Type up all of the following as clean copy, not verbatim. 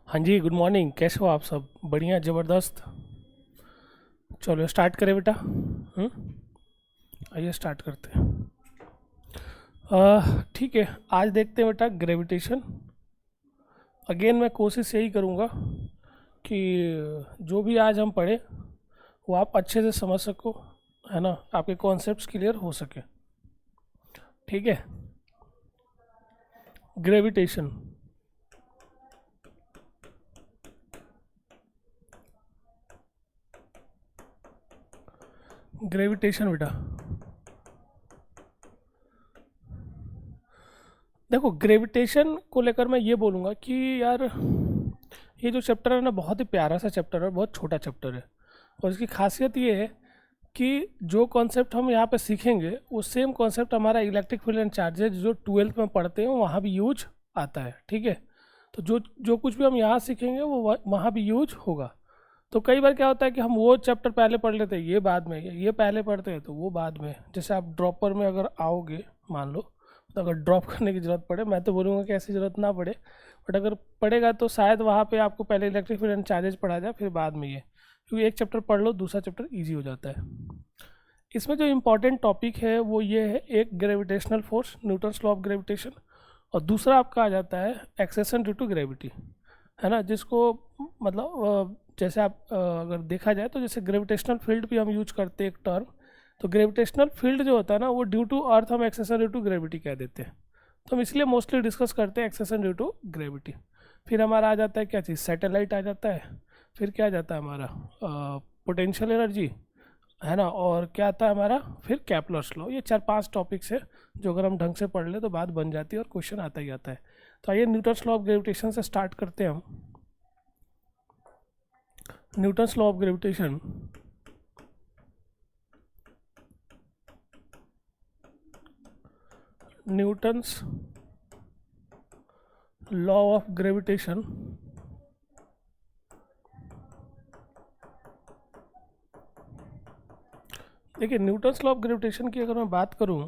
हाँ जी, good morning. कैसे हो आप सब? बढ़िया, ज़बरदस्त। चलो स्टार्ट करें बेटा। आइए स्टार्ट करते हैं। ठीक है, आज देखते हैं बेटा ग्रेविटेशन। अगेन मैं कोशिश यही करूँगा कि जो भी आज हम पढ़ें वो आप अच्छे से समझ सको, है ना, आपके कॉन्सेप्ट्स क्लियर हो सके। ठीक है। ग्रेविटेशन। ग्रेविटेशन बेटा, देखो ग्रेविटेशन को लेकर मैं ये बोलूँगा कि यार ये जो चैप्टर है ना, बहुत ही प्यारा सा चैप्टर है, बहुत छोटा चैप्टर है। और इसकी खासियत ये है कि जो कॉन्सेप्ट हम यहाँ पे सीखेंगे वो सेम कॉन्सेप्ट हमारा इलेक्ट्रिक फील्ड एंड चार्जेज जो 12th में पढ़ते हैं वहाँ भी यूज आता है। ठीक है। तो जो जो कुछ भी हम यहाँ सीखेंगे वो वहाँ भी यूज होगा। तो कई बार क्या होता है कि हम वो चैप्टर पहले पढ़ लेते हैं, ये बाद में, ये पहले पढ़ते हैं तो वो बाद में। जैसे आप ड्रॉपर में अगर आओगे, मान लो, तो अगर ड्रॉप करने की ज़रूरत पड़े, मैं तो बोलूँगा कि ऐसी ज़रूरत ना पड़े, बट अगर पड़ेगा तो शायद वहाँ पे आपको पहले इलेक्ट्रिक फील्ड एंड चार्जेज पढ़ा जाए, फिर बाद में ये, क्योंकि एक चैप्टर पढ़ लो दूसरा चैप्टर ईजी हो जाता है। इसमें जो इम्पोर्टेंट टॉपिक है वो ये है, एक gravitational force, Newton's law of gravitation, और दूसरा आपका आ जाता है एक्सेशन ड्यू टू ग्रेविटी, है ना, जिसको मतलब जैसे आप अगर देखा जाए तो जैसे ग्रेविटेशनल फील्ड भी हम यूज करते हैं एक टर्म, तो ग्रेविटेशनल फील्ड जो होता है ना वो ड्यू टू अर्थ हम एक्सेशन ड्यू टू ग्रेविटी कह देते हैं। तो हम इसलिए मोस्टली डिस्कस करते हैं एक्सेशन ड्यू टू ग्रेविटी। फिर हमारा आ जाता है क्या चीज़, सैटेलाइट आ जाता है। फिर क्या आ जाता है हमारा पोटेंशियल एनर्जी, है ना, और क्या आता है हमारा फिर कैपलर्स लॉ। ये 4-5 टॉपिक्स है जो अगर हम ढंग से पढ़ ले तो बात बन जाती है और क्वेश्चन आता ही आता है। तो आइए न्यूटन्स लॉ ऑफ ग्रेविटेशन से स्टार्ट करते हैं हम। Newton's law of gravitation, Newton's law of gravitation देखिए, न्यूटन्स लॉ ऑफ ग्रेविटेशन की अगर मैं बात करूं,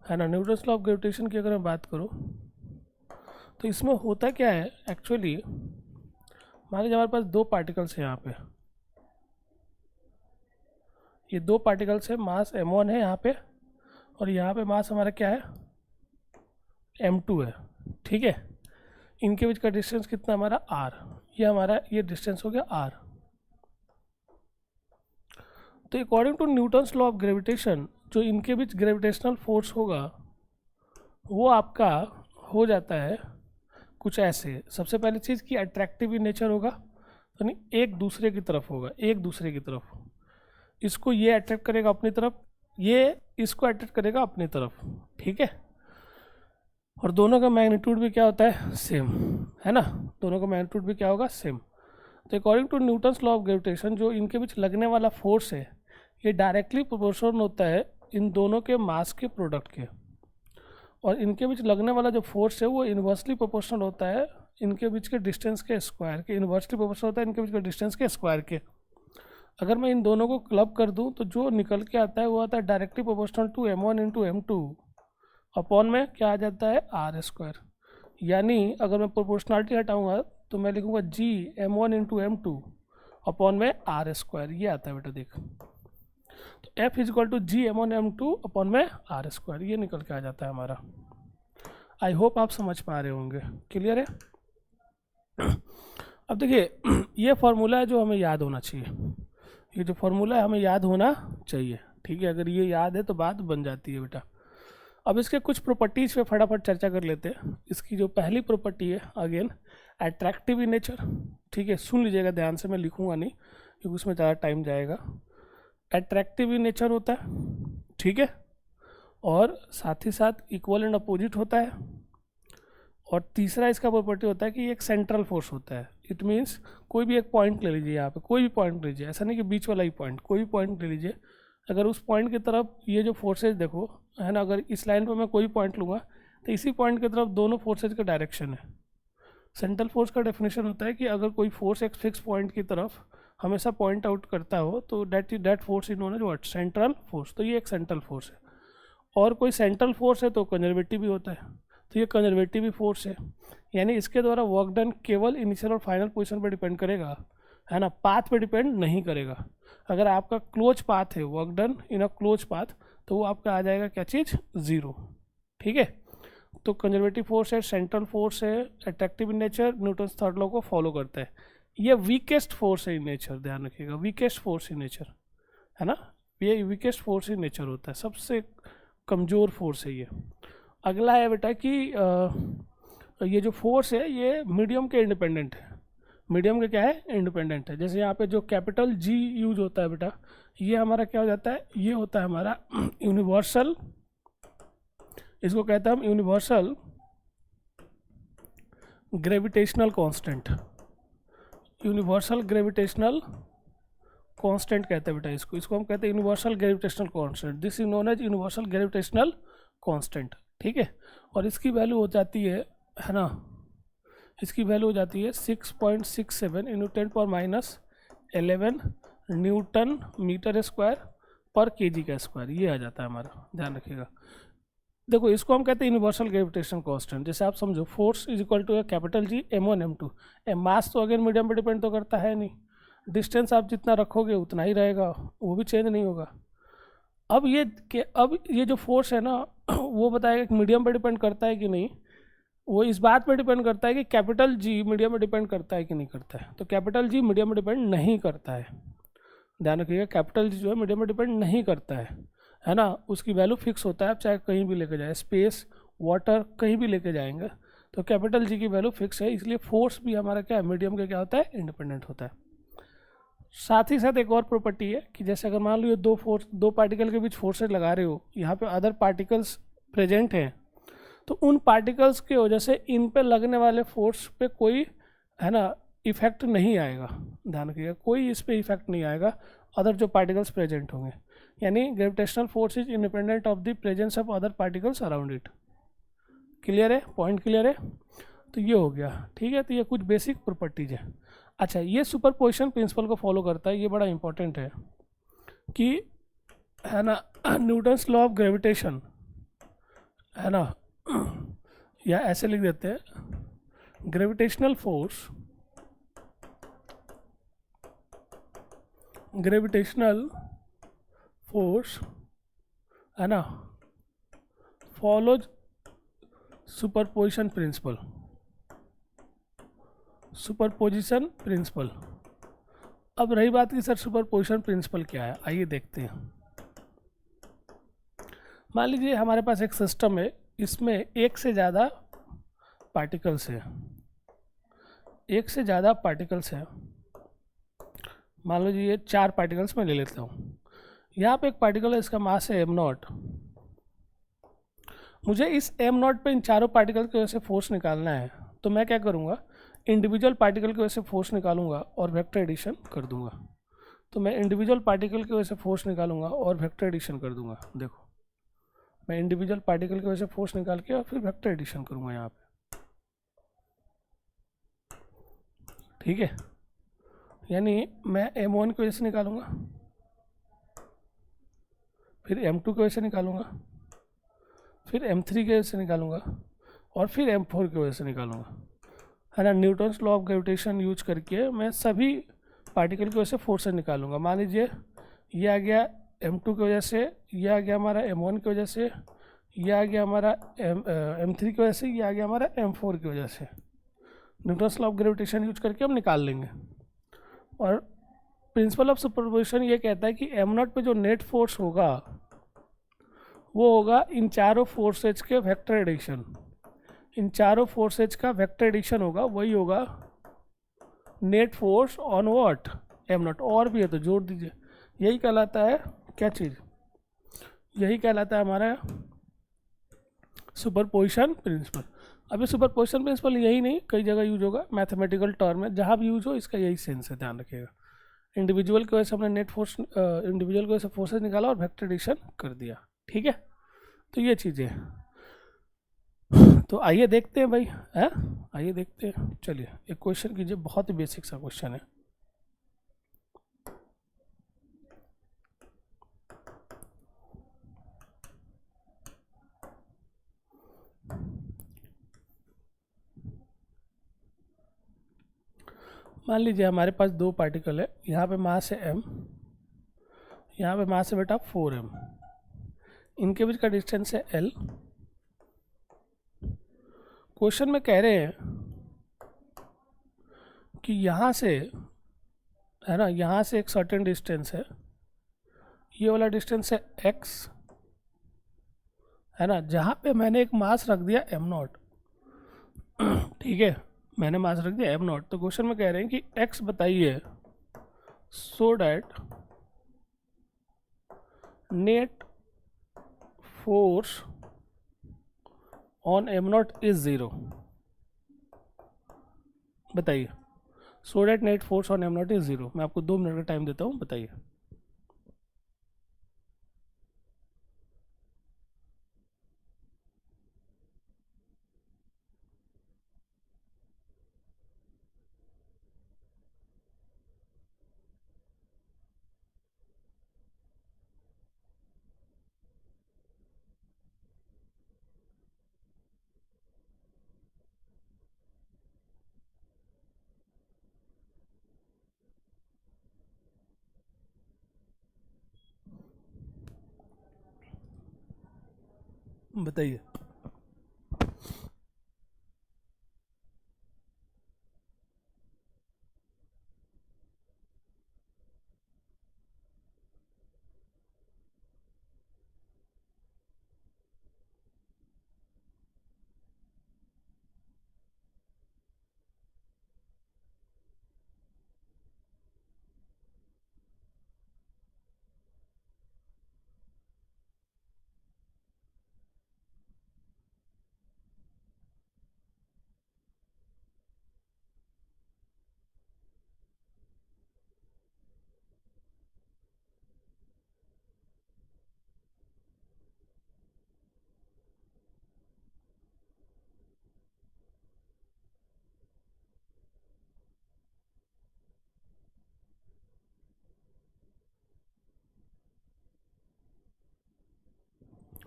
है ना, न्यूटन्स लॉ ऑफ ग्रेविटेशन की अगर मैं बात करूं तो इसमें होता क्या है एक्चुअली। मान लीजिए हमारे पास दो पार्टिकल्स हैं यहाँ पे, ये दो पार्टिकल्स है, मास m1 है यहाँ पे, और यहाँ पे मास हमारा क्या है, m2 है। ठीक है। इनके बीच का डिस्टेंस कितना हमारा r, ये हमारा ये डिस्टेंस हो गया r। तो according to Newton's law of gravitation जो इनके बीच ग्रेविटेशनल फोर्स होगा वो आपका हो जाता है कुछ ऐसे। सबसे पहली चीज़ कि अट्रैक्टिव इन नेचर होगा, यानी एक दूसरे की तरफ होगा, एक दूसरे की तरफ। इसको ये अट्रैक्ट करेगा अपनी तरफ, ये इसको अट्रैक्ट करेगा अपनी तरफ। ठीक है। और दोनों का मैग्नीट्यूड भी क्या होता है, सेम, है ना, दोनों का मैग्नीट्यूड भी क्या होगा, सेम। तो according to Newton's law of gravitation जो इनके बीच लगने वाला फोर्स है ये डायरेक्टली प्रोपोर्शनल होता है इन दोनों के मास के प्रोडक्ट के, और इनके बीच लगने वाला जो फोर्स है वो इन्वर्सली प्रोपोर्शनल होता है इनके बीच के डिस्टेंस के स्क्वायर के, इन्वर्सली प्रोपोर्शनल होता है इनके बीच के डिस्टेंस के स्क्वायर के। अगर मैं इन दोनों को क्लब कर दूं तो जो निकल के आता है वो आता है directly proportional to m1 into m2 upon में क्या आ जाता है आर स्क्वायर। यानी अगर मैं प्रोपोर्शनलिटी हटाऊंगा तो मैं लिखूंगा g m1 into m2 upon में आर स्क्वायर, ये आता है बेटा देख। तो F is equal to G m1 m2 upon में आर स्क्वायर, ये निकल के आ जाता है हमारा। आई होप आप समझ पा रहे होंगे, क्लियर है। अब देखिए ये फार्मूला है जो हमें याद होना चाहिए, ये जो फार्मूला है हमें याद होना चाहिए। ठीक है, अगर ये याद है तो बात बन जाती है बेटा। अब इसके कुछ प्रॉपर्टीज़ पे फटाफट चर्चा कर लेते हैं। इसकी जो पहली प्रॉपर्टी है अगेन अट्रैक्टिव इन नेचर। ठीक है, सुन लीजिएगा ध्यान से, मैं लिखूंगा नहीं क्योंकि उसमें ज़्यादा टाइम जाएगा। अट्रैक्टिव इन नेचर होता है, ठीक है, और साथ ही साथ इक्वल एंड अपोजिट होता है। और तीसरा इसका प्रॉपर्टी होता है कि ये एक सेंट्रल फोर्स होता है। इट मीन्स कोई भी एक पॉइंट ले लीजिए, यहाँ पे कोई भी पॉइंट लीजिए, ऐसा नहीं कि बीच वाला ही पॉइंट, कोई भी पॉइंट ले लीजिए। अगर उस पॉइंट की तरफ ये जो फोर्सेज देखो, है ना, अगर इस लाइन पर मैं कोई पॉइंट लूँगा तो इसी पॉइंट की तरफ दोनों फोर्सेज का डायरेक्शन है। सेंट्रल फोर्स का डेफिनेशन होता है कि अगर कोई फोर्स एक फिक्स पॉइंट की तरफ हमेशा पॉइंट आउट करता हो तो that force is known as what, central force. तो ये एक सेंट्रल फोर्स है। और कोई सेंट्रल फोर्स है तो कंजर्वेटिव भी होता है। तो ये कंजर्वेटिव फोर्स है, यानी इसके द्वारा वर्क डन केवल इनिशियल और फाइनल पोजीशन पर डिपेंड करेगा, है ना, पाथ पे डिपेंड नहीं करेगा। अगर आपका क्लोज पाथ है, work done in a close path, तो वो आपका आ जाएगा क्या चीज़, 0। ठीक है, तो कंजर्वेटिव फोर्स है, सेंट्रल फोर्स है, attractive in nature, Newton's third law को फॉलो करता है। ये वीकेस्ट फोर्स है इन नेचर, ध्यान रखिएगा, वीकेस्ट फोर्स इन नेचर, है ना, ये वीकेस्ट फोर्स इन नेचर होता है, सबसे कमज़ोर फोर्स है ये। अगला है बेटा कि ये जो फोर्स है ये मीडियम के इंडिपेंडेंट है, मीडियम के क्या है, इंडिपेंडेंट है। जैसे यहाँ पे जो कैपिटल जी यूज होता है बेटा, ये हमारा क्या हो जाता है, ये होता है हमारा यूनिवर्सल, इसको कहते हैं हम universal gravitational constant, universal gravitational constant कहते हैं बेटा इसको हम कहते हैं universal gravitational constant, this is known as universal gravitational constant. ठीक है, और इसकी वैल्यू हो जाती है ना, इसकी वैल्यू हो जाती है 6.67 इंटू 10⁻11 न्यूटन मीटर स्क्वायर पर केजी का स्क्वायर, ये आ जाता है हमारा, ध्यान रखिएगा। देखो इसको हम कहते हैं यूनिवर्सल ग्रेविटेशन कांस्टेंट। जैसे आप समझो force is equal to capital G m1 m2, mass तो अगेन मीडियम पे डिपेंड तो करता है नहीं, डिस्टेंस आप जितना रखोगे उतना ही रहेगा, वो भी चेंज नहीं होगा। अब ये जो फोर्स है ना वो बताएगा कि मीडियम पे डिपेंड करता है कि नहीं, वो इस बात पे डिपेंड करता है कि कैपिटल जी मीडियम में डिपेंड करता है कि नहीं करता है। तो कैपिटल जी मीडियम में डिपेंड नहीं करता है, ध्यान रखिएगा, कैपिटल जी जो है मीडियम में डिपेंड नहीं करता है ना, उसकी वैल्यू फिक्स होता है, आप चाहे कहीं भी लेके जाए, स्पेस वाटर कहीं भी लेके जाएंगे तो कैपिटल जी की वैल्यू फिक्स है, इसलिए फोर्स भी हमारा क्या है, मीडियम का क्या होता है, इंडिपेंडेंट होता है। साथ ही साथ एक और प्रॉपर्टी है कि जैसे अगर मान लो दो पार्टिकल के बीच फोर्सेज लगा रहे हो, यहाँ पे अदर पार्टिकल्स प्रेजेंट हैं, तो उन पार्टिकल्स की वजह से इन पे लगने वाले फोर्स पे कोई, है ना, इफेक्ट नहीं आएगा, ध्यान रखिएगा, कोई इस पे इफेक्ट नहीं आएगा अदर जो पार्टिकल्स प्रेजेंट होंगे, यानी gravitational force is independent of the presence of other particles around it. Clear है, पॉइंट क्लियर है, तो ये हो गया। ठीक है, तो ये कुछ बेसिक प्रॉपर्टीज है। अच्छा, ये सुपरपोजिशन प्रिंसिपल को फॉलो करता है, ये बड़ा इंपॉर्टेंट है कि, है ना, न्यूटन्स लॉ ऑफ ग्रेविटेशन, है ना, या ऐसे लिख देते हैं, ग्रेविटेशनल फोर्स है ना फॉलोज सुपरपोजिशन प्रिंसिपल। अब रही बात कि सर सुपरपोजिशन प्रिंसिपल क्या है, आइए देखते हैं। मान लीजिए हमारे पास एक सिस्टम है, इसमें एक से ज़्यादा पार्टिकल्स है, मान लीजिए 4 पार्टिकल्स मैं ले लेता हूँ। यहाँ पे एक पार्टिकल है, इसका मास है m0, मुझे इस m0 पे इन चारों पार्टिकल की वजह से फोर्स निकालना है, तो मैं क्या करूँगा, इंडिविजुअल पार्टिकल की वजह से फोर्स निकालूंगा और वेक्टर एडिशन कर दूंगा। तो मैं इंडिविजुअल पार्टिकल की वजह से फोर्स निकालूंगा और वेक्टर एडिशन कर दूंगा। देखो मैं इंडिविजुअल पार्टिकल की वजह से फोर्स निकाल के और फिर वेक्टर एडिशन करूंगा यहाँ पे, ठीक है, यानी मैं m1 की वजह से निकालूंगा, फिर m2 की वजह से निकालूंगा, फिर m3 की वजह से निकालूंगा और फिर m4 की वजह से निकालूंगा, है ना। Newton's law of gravitation use करके मैं सभी पार्टिकल की वजह से फोर्सेस निकालूंगा। मान लीजिए ये आ गया m2 की वजह से, ये आ गया हमारा m1 की वजह से, ये आ गया हमारा m3 की वजह से, ये आ गया हमारा m4 की वजह से। Newton's law of gravitation use करके हम निकाल लेंगे। और प्रिंसिपल ऑफ सुपरपोजिशन ये कहता है कि m0 पे जो नेट फोर्स होगा वो होगा इन चारों फोर्सेज के वेक्टर एडिशन, इन चारों फोर्सेज का वेक्टर एडिशन होगा, वही होगा net force on what, m0। और भी है तो जोड़ दीजिए, यही कहलाता है क्या चीज़, यही कहलाता है हमारा सुपरपोजिशन प्रिंसिपल। अभी सुपरपोजिशन प्रिंसिपल यही नहीं, कई जगह यूज होगा, मैथमेटिकल टर्म में जहाँ भी यूज हो इसका यही सेंस है, ध्यान रखिएगा। इंडिविजुअल की वजह से हमने नेट फोर्स, इंडिविजुअल की वजह से फोर्सेज निकाला और वेक्टर एडिशन कर दिया, ठीक है। तो ये चीज़ें, तो आइए देखते हैं भाई, है आइए देखते हैं। चलिए एक क्वेश्चन कीजिए, बहुत ही बेसिक सा क्वेश्चन है। मान लीजिए हमारे पास दो पार्टिकल है, यहाँ पे मास है m, यहाँ पे मास है बेटा 4m, इनके बीच का डिस्टेंस है l। क्वेश्चन में कह रहे हैं कि यहाँ से, है ना, यहाँ से एक सर्टेन डिस्टेंस है, ये वाला डिस्टेंस है x, है ना, जहाँ पे मैंने एक मास रख दिया m0, ठीक है, मैंने मास रख दिया m0। तो क्वेश्चन में कह रहे हैं कि x बताइए so that net force on m0 is 0। बताइए, so that net force on m0 is 0। मैं आपको 2 मिनट का टाइम देता हूँ, बताइए। बताइए।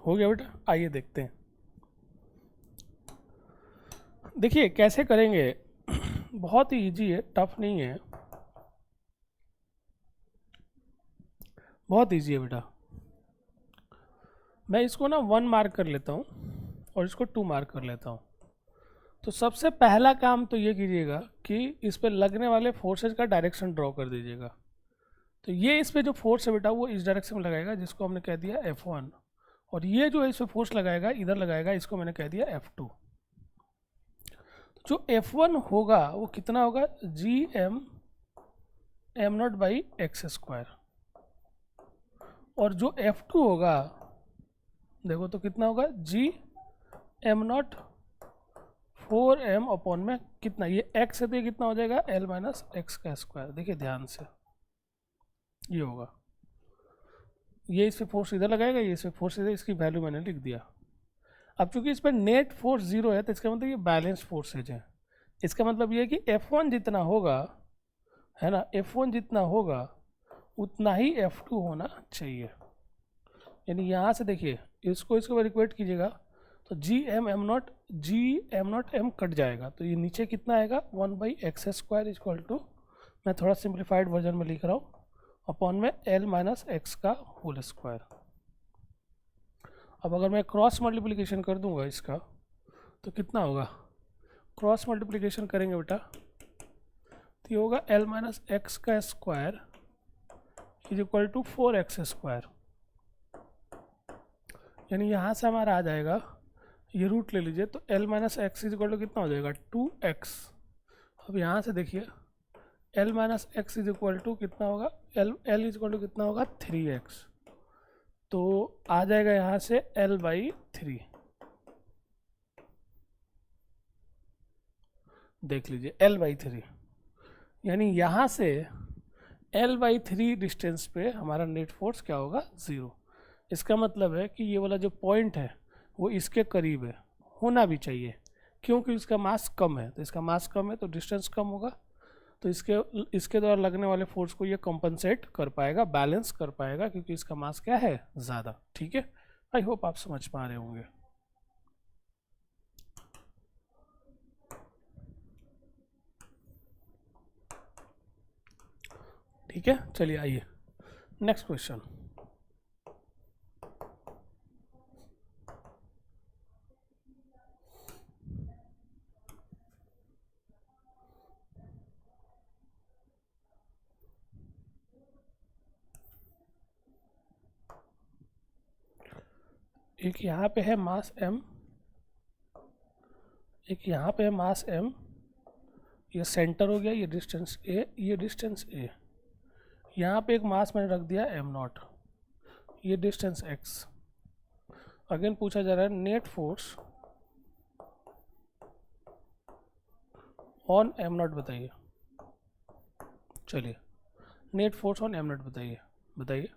हो गया बेटा, आइए देखते हैं। देखिए कैसे करेंगे, बहुत ही इजी है, टफ नहीं है, बहुत इजी है बेटा। मैं इसको ना 1 मार्क कर लेता हूँ और इसको 2 मार्क कर लेता हूँ। तो सबसे पहला काम तो ये कीजिएगा कि इस पर लगने वाले फोर्सेज का डायरेक्शन ड्रॉ कर दीजिएगा। तो ये इस पर जो फोर्स है बेटा वो इस डायरेक्शन में लगाएगा, जिसको हमने कह दिया F1, और ये जो इस पर फोर्स लगाएगा इधर लगाएगा, इसको मैंने कह दिया F2। जो F1 होगा वो कितना होगा, GM m0 by x square, और जो F2 होगा देखो तो कितना होगा, GM0 4m अपॉन में कितना, ये x है तो ये कितना हो जाएगा l माइनस एक्स का स्क्वायर। देखिए ध्यान से, ये होगा, ये इस पे फोर्स इधर लगाएगा, ये इस पे फोर्स इधर, इसकी वैल्यू मैंने लिख दिया। अब चूंकि इस पर नेट फोर्स 0 है तो इसका मतलब ये बैलेंस फोर्सेज है। इसका मतलब ये है कि F1 जितना होगा, है ना, F1 जितना होगा उतना ही F2 होना चाहिए। यानी यहाँ से देखिए, इसको इसके बाद इक्वेट कीजिएगा तो GM कट जाएगा, तो ये नीचे कितना आएगा, 1 by x square equal to, मैं थोड़ा सिंप्लीफाइड वर्जन में लिख रहा हूँ, अपॉन में l माइनस एक्स का होल स्क्वायर। अब अगर मैं क्रॉस मल्टीप्लिकेशन कर दूंगा इसका तो कितना होगा, क्रॉस मल्टीप्लिकेशन करेंगे बेटा तो ये होगा l माइनस एक्स का square is equal to 4x square. यानी यहाँ से हमारा आ जाएगा, ये रूट ले लीजिए, तो l minus x is equal to कितना हो जाएगा, 2x। अब यहाँ से देखिए l minus x is equal to कितना होगा, l इज इक्वल टू कितना होगा, 3x। तो आ जाएगा यहाँ से l बाई 3। देख लीजिए l बाई 3, यानी यहाँ से l बाई 3 डिस्टेंस पे हमारा नेट फोर्स क्या होगा, 0। इसका मतलब है कि ये वाला जो पॉइंट है वो इसके करीब है, होना भी चाहिए, क्योंकि इसका मास कम है। तो इसका मास कम है तो डिस्टेंस कम होगा, तो इसके द्वारा लगने वाले फोर्स को ये कंपनसेट कर पाएगा, बैलेंस कर पाएगा, क्योंकि इसका मास क्या है, ज़्यादा। ठीक है, आई होप आप समझ पा रहे होंगे। ठीक है, चलिए आइए नेक्स्ट क्वेश्चन। एक यहाँ पे है मास m, एक यहाँ पे है मास m, ये सेंटर हो गया, ये डिस्टेंस a, ये डिस्टेंस a, यहाँ पे एक मास मैंने रख दिया m0, ये डिस्टेंस x। अगेन पूछा जा रहा है नेट फोर्स ऑन m0 बताइए। चलिए नेट फोर्स ऑन m0 बताइए, बताइए।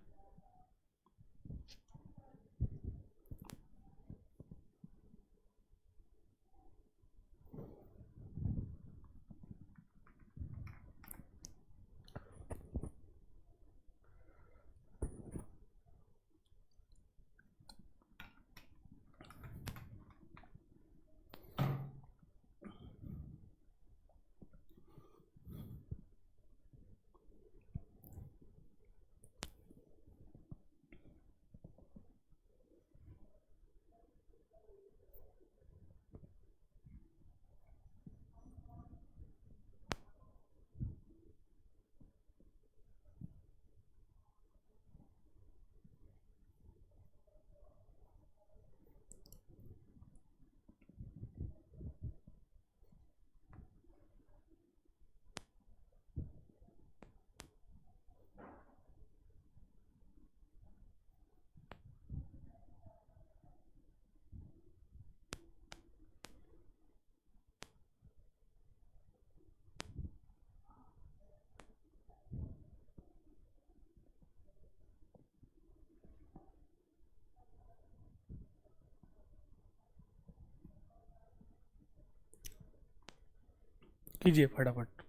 कीजिए फटाफट,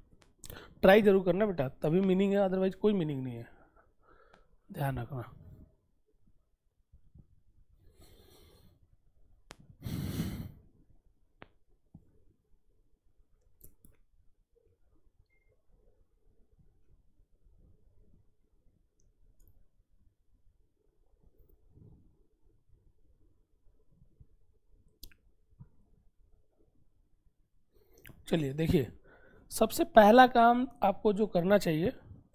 ट्राई जरूर करना बेटा, तभी मीनिंग है, अदरवाइज कोई मीनिंग नहीं है, ध्यान रखना। चलिए देखिए, सबसे पहला काम आपको जो करना चाहिए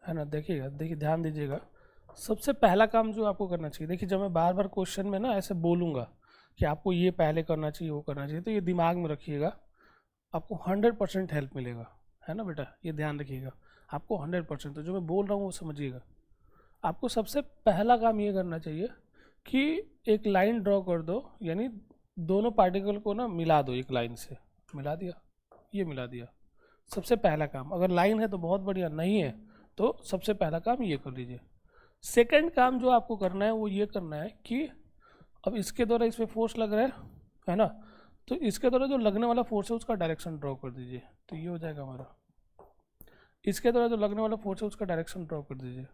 है ना, देखिएगा, देखिए ध्यान दीजिएगा, सबसे पहला काम जो आपको करना चाहिए, देखिए जब मैं बार बार क्वेश्चन में ना ऐसे बोलूँगा कि आपको ये पहले करना चाहिए, वो करना चाहिए, तो ये दिमाग में रखिएगा, आपको 100% हेल्प मिलेगा, है ना बेटा, ये ध्यान रखिएगा, आपको 100%, तो जो मैं बोल रहा हूँ वो समझिएगा। आपको सबसे पहला काम ये करना चाहिए कि एक लाइन ड्रॉ कर दो, यानी दोनों पार्टिकल को ना मिला दो, एक लाइन से मिला दिया, ये मिला दिया, सबसे पहला काम। अगर लाइन है तो बहुत बढ़िया, नहीं है तो सबसे पहला काम ये कर लीजिए। सेकंड काम जो आपको करना है वो ये करना है कि अब इसके द्वारा इस पर फोर्स लग रहा है ना, तो इसके द्वारा जो लगने वाला फोर्स है उसका डायरेक्शन ड्रॉ कर दीजिए, तो ये हो जाएगा हमारा। इसके द्वारा जो लगने वाला फोर्स है उसका डायरेक्शन ड्रॉ कर दीजिए,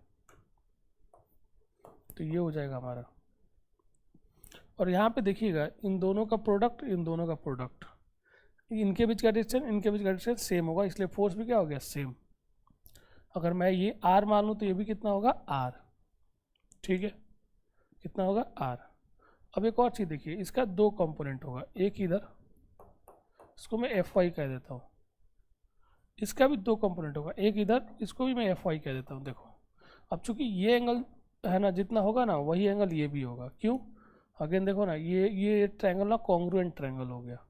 तो ये हो जाएगा हमारा। और यहाँ पे देखिएगा, इन दोनों का प्रोडक्ट, इन दोनों का प्रोडक्ट, इनके बीच का डिस्टेंस, इनके बीच का डिस्टेंस सेम होगा, इसलिए फोर्स भी क्या हो गया, सेम। अगर मैं ये आर मान लूँ तो ये भी कितना होगा, आर, ठीक है, कितना होगा, आर। अब एक और चीज़ देखिए, इसका दो कंपोनेंट होगा, एक इधर, इसको मैं एफ वाई कह देता हूँ, इसका भी दो कंपोनेंट होगा, एक इधर, इसको भी मैं एफ वाई कह देता हूँ। देखो अब चूंकि ये एंगल है ना जितना होगा ना, वही एंगल ये भी होगा, क्यों, अगेन देखो ना, ये ट्रायंगल ना कॉन्ग्रुएंट ट्रायंगल हो गया,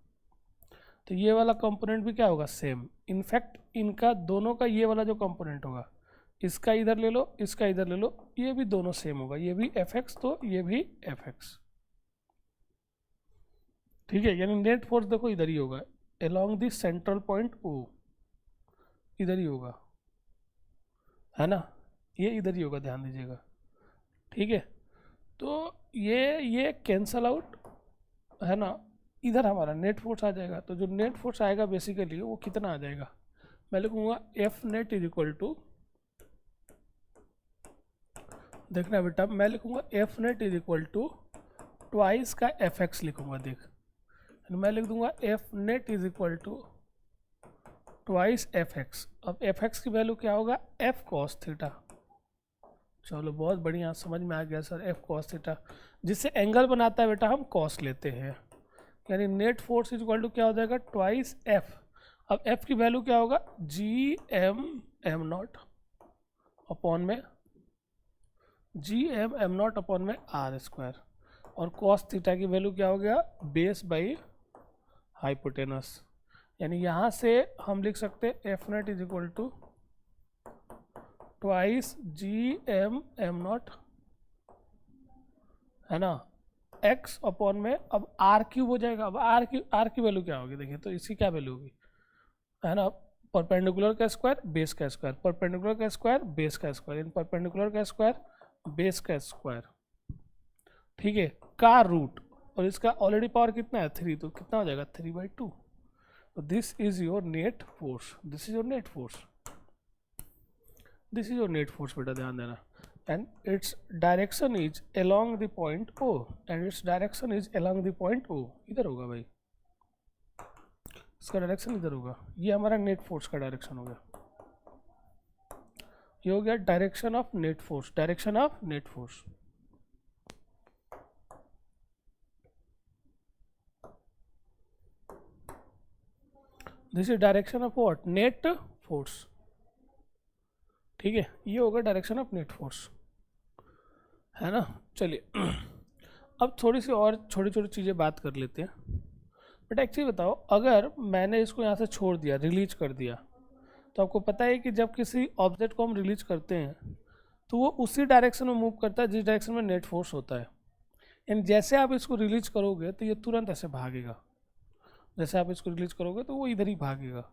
तो ये वाला कंपोनेंट भी क्या होगा, सेम। इनफैक्ट इनका दोनों का ये वाला जो कंपोनेंट होगा, इसका इधर ले लो, इसका इधर ले लो, ये भी दोनों सेम होगा, ये भी एफ एक्स तो ये भी एफ एक्स, ठीक है। यानी नेट फोर्स देखो इधर ही होगा, along the central point O, इधर ही होगा, है ना, ये इधर ही होगा, ध्यान दीजिएगा, ठीक है। तो ये कैंसल आउट, है ना, इधर हमारा नेट फोर्स आ जाएगा। तो जो नेट फोर्स आएगा बेसिकली वो कितना आ जाएगा, मैं लिखूंगा F net is equal to, देखना बेटा, मैं लिखूंगा F net is equal to twice का एफ एक्स लिखूंगा, देख मैं लिख दूंगा F net is equal to twice F x. अब एफ एक्स की वैल्यू क्या होगा, एफ कॉस थीटा, चलो बहुत बढ़िया, समझ में आ गया सर। एफ कॉस थीटा जिससे एंगल बनाता है बेटा हम कॉस लेते हैं, यानी net force is equal to क्या हो जाएगा, ट्वाइस एफ। अब एफ की वैल्यू क्या होगा, जी एम नॉट अपॉन में जी एम नॉट अपॉन में आर स्क्वायर, और कॉस थीटा की वैल्यू क्या हो गया, बेस बाई हाइपोटेनस। यानी यहाँ से हम लिख सकते हैं F net is equal to twice G M naught, है ना, एक्स अपॉन में अब आर क्यूब हो जाएगा। अब आर की वैल्यू क्या होगी, देखिए तो इसकी क्या वैल्यू होगी, है ना, परपेंडिकुलर का स्क्वायर बेस का स्क्वायर, परपेंडिकुलर का स्क्वायर बेस का स्क्वायर, इन परपेंडिकुलर का स्क्वायर बेस का स्क्वायर, ठीक है, का रूट, और इसका ऑलरेडी पावर कितना है 3, तो कितना हो जाएगा 3/2। तो this is your net force, this is your net force, this is your net force बेटा, ध्यान देना। And its direction is along the point O, and its direction is along the point O, इधर होगा भाई, इसका direction इधर होगा, ये हमारा नेट फोर्स का डायरेक्शन हो गया, ये हो गया direction of net force, direction of net force. This is direction of what, net force, ठीक है, ये होगा डायरेक्शन ऑफ नेट फोर्स, है ना। चलिए अब थोड़ी सी और छोटी छोटी चीज़ें बात कर लेते हैं। बट एक्चुअली बताओ, अगर मैंने इसको यहाँ से छोड़ दिया, रिलीज कर दिया, तो आपको पता है कि जब किसी ऑब्जेक्ट को हम रिलीज करते हैं तो वो उसी डायरेक्शन में मूव करता है जिस डायरेक्शन में नेट फोर्स होता है। एंड जैसे आप इसको रिलीज करोगे तो ये तुरंत ऐसे भागेगा, जैसे आप इसको रिलीज करोगे तो वो इधर ही भागेगा।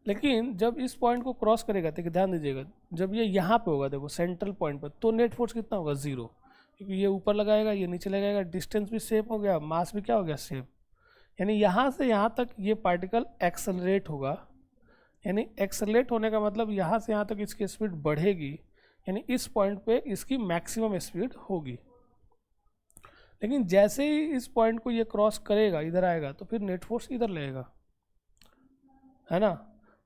लेकिन जब इस पॉइंट को क्रॉस करेगा, देखिए ध्यान दीजिएगा, जब ये यहाँ पे होगा, देखो सेंट्रल पॉइंट पर, तो नेट फोर्स कितना होगा 0, क्योंकि ये ऊपर लगाएगा, ये नीचे लगाएगा, डिस्टेंस भी सेम हो गया, मास भी क्या हो गया सेम। यानी यहाँ से यहाँ तक ये पार्टिकल एक्सेलरेट होगा, यानी एक्सेलरेट होने का मतलब यहाँ से यहाँ तक इसकी स्पीड बढ़ेगी, यानी इस पॉइंट पे इसकी मैक्सिमम स्पीड होगी। लेकिन जैसे ही इस पॉइंट को ये क्रॉस करेगा, इधर आएगा, तो फिर नेट फोर्स इधर लगेगा, है ना।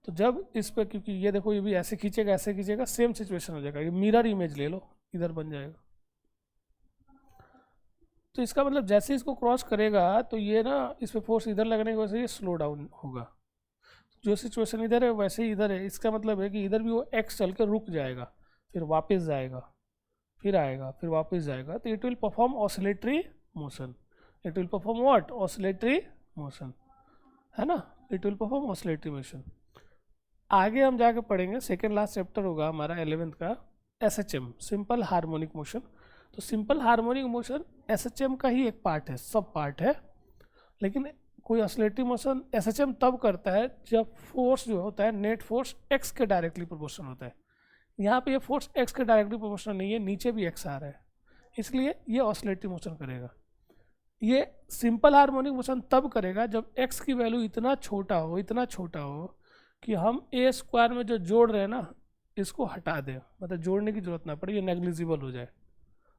तो जब इस पे, क्योंकि ये देखो ये भी ऐसे खींचेगा, ऐसे खींचेगा, सेम सिचुएशन हो जाएगा, ये मिरर इमेज ले लो, इधर बन जाएगा। तो इसका मतलब जैसे इसको क्रॉस करेगा तो ये ना, इस पे फोर्स इधर लगने की वजह से ये स्लो डाउन होगा, जो सिचुएशन इधर है वैसे ही इधर है। इसका मतलब है कि इधर भी वो एक्स चल के रुक जाएगा, फिर वापस जाएगा, फिर आएगा, फिर वापस जाएगा, तो it will perform oscillatory motion, it will perform what, oscillatory motion, है ना, it will perform oscillatory motion. आगे हम जाके पढ़ेंगे, सेकेंड लास्ट चैप्टर होगा हमारा 11th का, SHM, सिंपल हार्मोनिक मोशन। तो सिंपल हार्मोनिक मोशन SHM का ही एक पार्ट है, सब पार्ट है। लेकिन कोई ऑसिलेटरी मोशन SHM तब करता है जब फोर्स जो होता है, नेट फोर्स x के डायरेक्टली प्रोपोर्शनल होता है। यहाँ पे ये फोर्स x के डायरेक्टली प्रोपोर्शनल नहीं है, नीचे भी x आ रहा है, इसलिए ये ऑसिलेटरी मोशन करेगा। ये सिंपल हार्मोनिक मोशन तब करेगा जब x की वैल्यू इतना छोटा हो, इतना छोटा हो कि हम a स्क्वायर में जो जोड़ रहे हैं ना, इसको हटा दें, मतलब जोड़ने की जरूरत ना पड़े, ये नेग्लिजिबल हो जाए,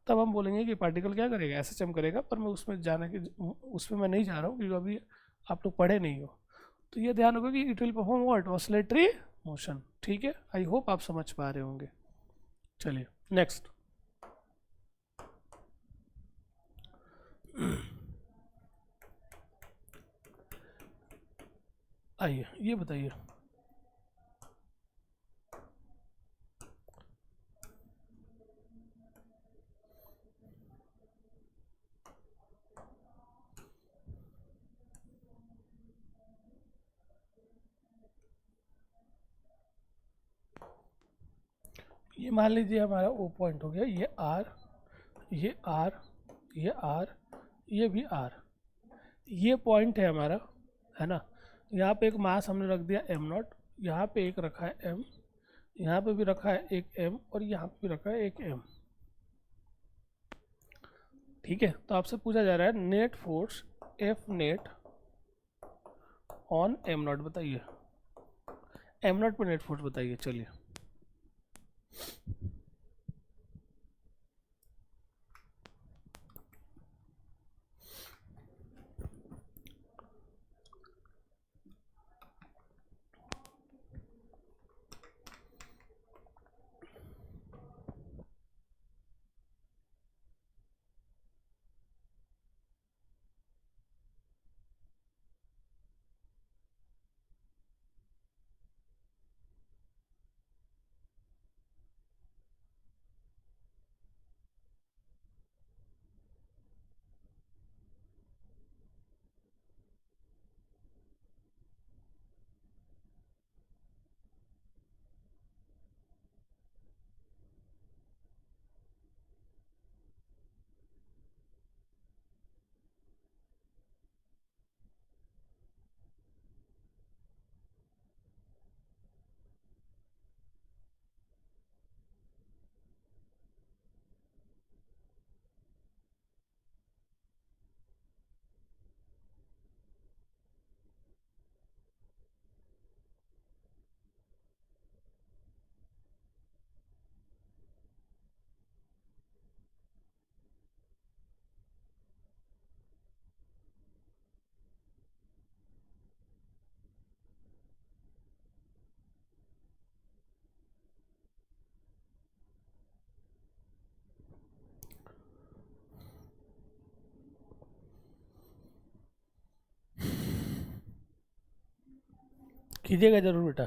तब हम बोलेंगे कि पार्टिकल क्या करेगा, SHM करेगा। पर मैं उसमें जाने की, उसमें मैं नहीं जा रहा हूँ क्योंकि अभी आप लोग पढ़े नहीं हो। तो ये ध्यान रखो कि it will perform what, oscillatory motion, ठीक है। आई होप आप समझ पा रहे होंगे। चलिए नेक्स्ट, आइए ये बताइए, ये मान लीजिए हमारा ओ पॉइंट हो गया, ये आर, ये आर, ये आर, ये भी आर, ये पॉइंट है हमारा, है ना। यहाँ पे एक मास हमने रख दिया m0, यहाँ पे एक रखा है m, यहाँ पे भी रखा है एक m, और यहाँ पे भी रखा है एक m, ठीक है। तो आपसे पूछा जा रहा है net force F net on m0, बताइए m0 पे नेट फोर्स बताइए। चलिए कीजिएगा जरूर बेटा,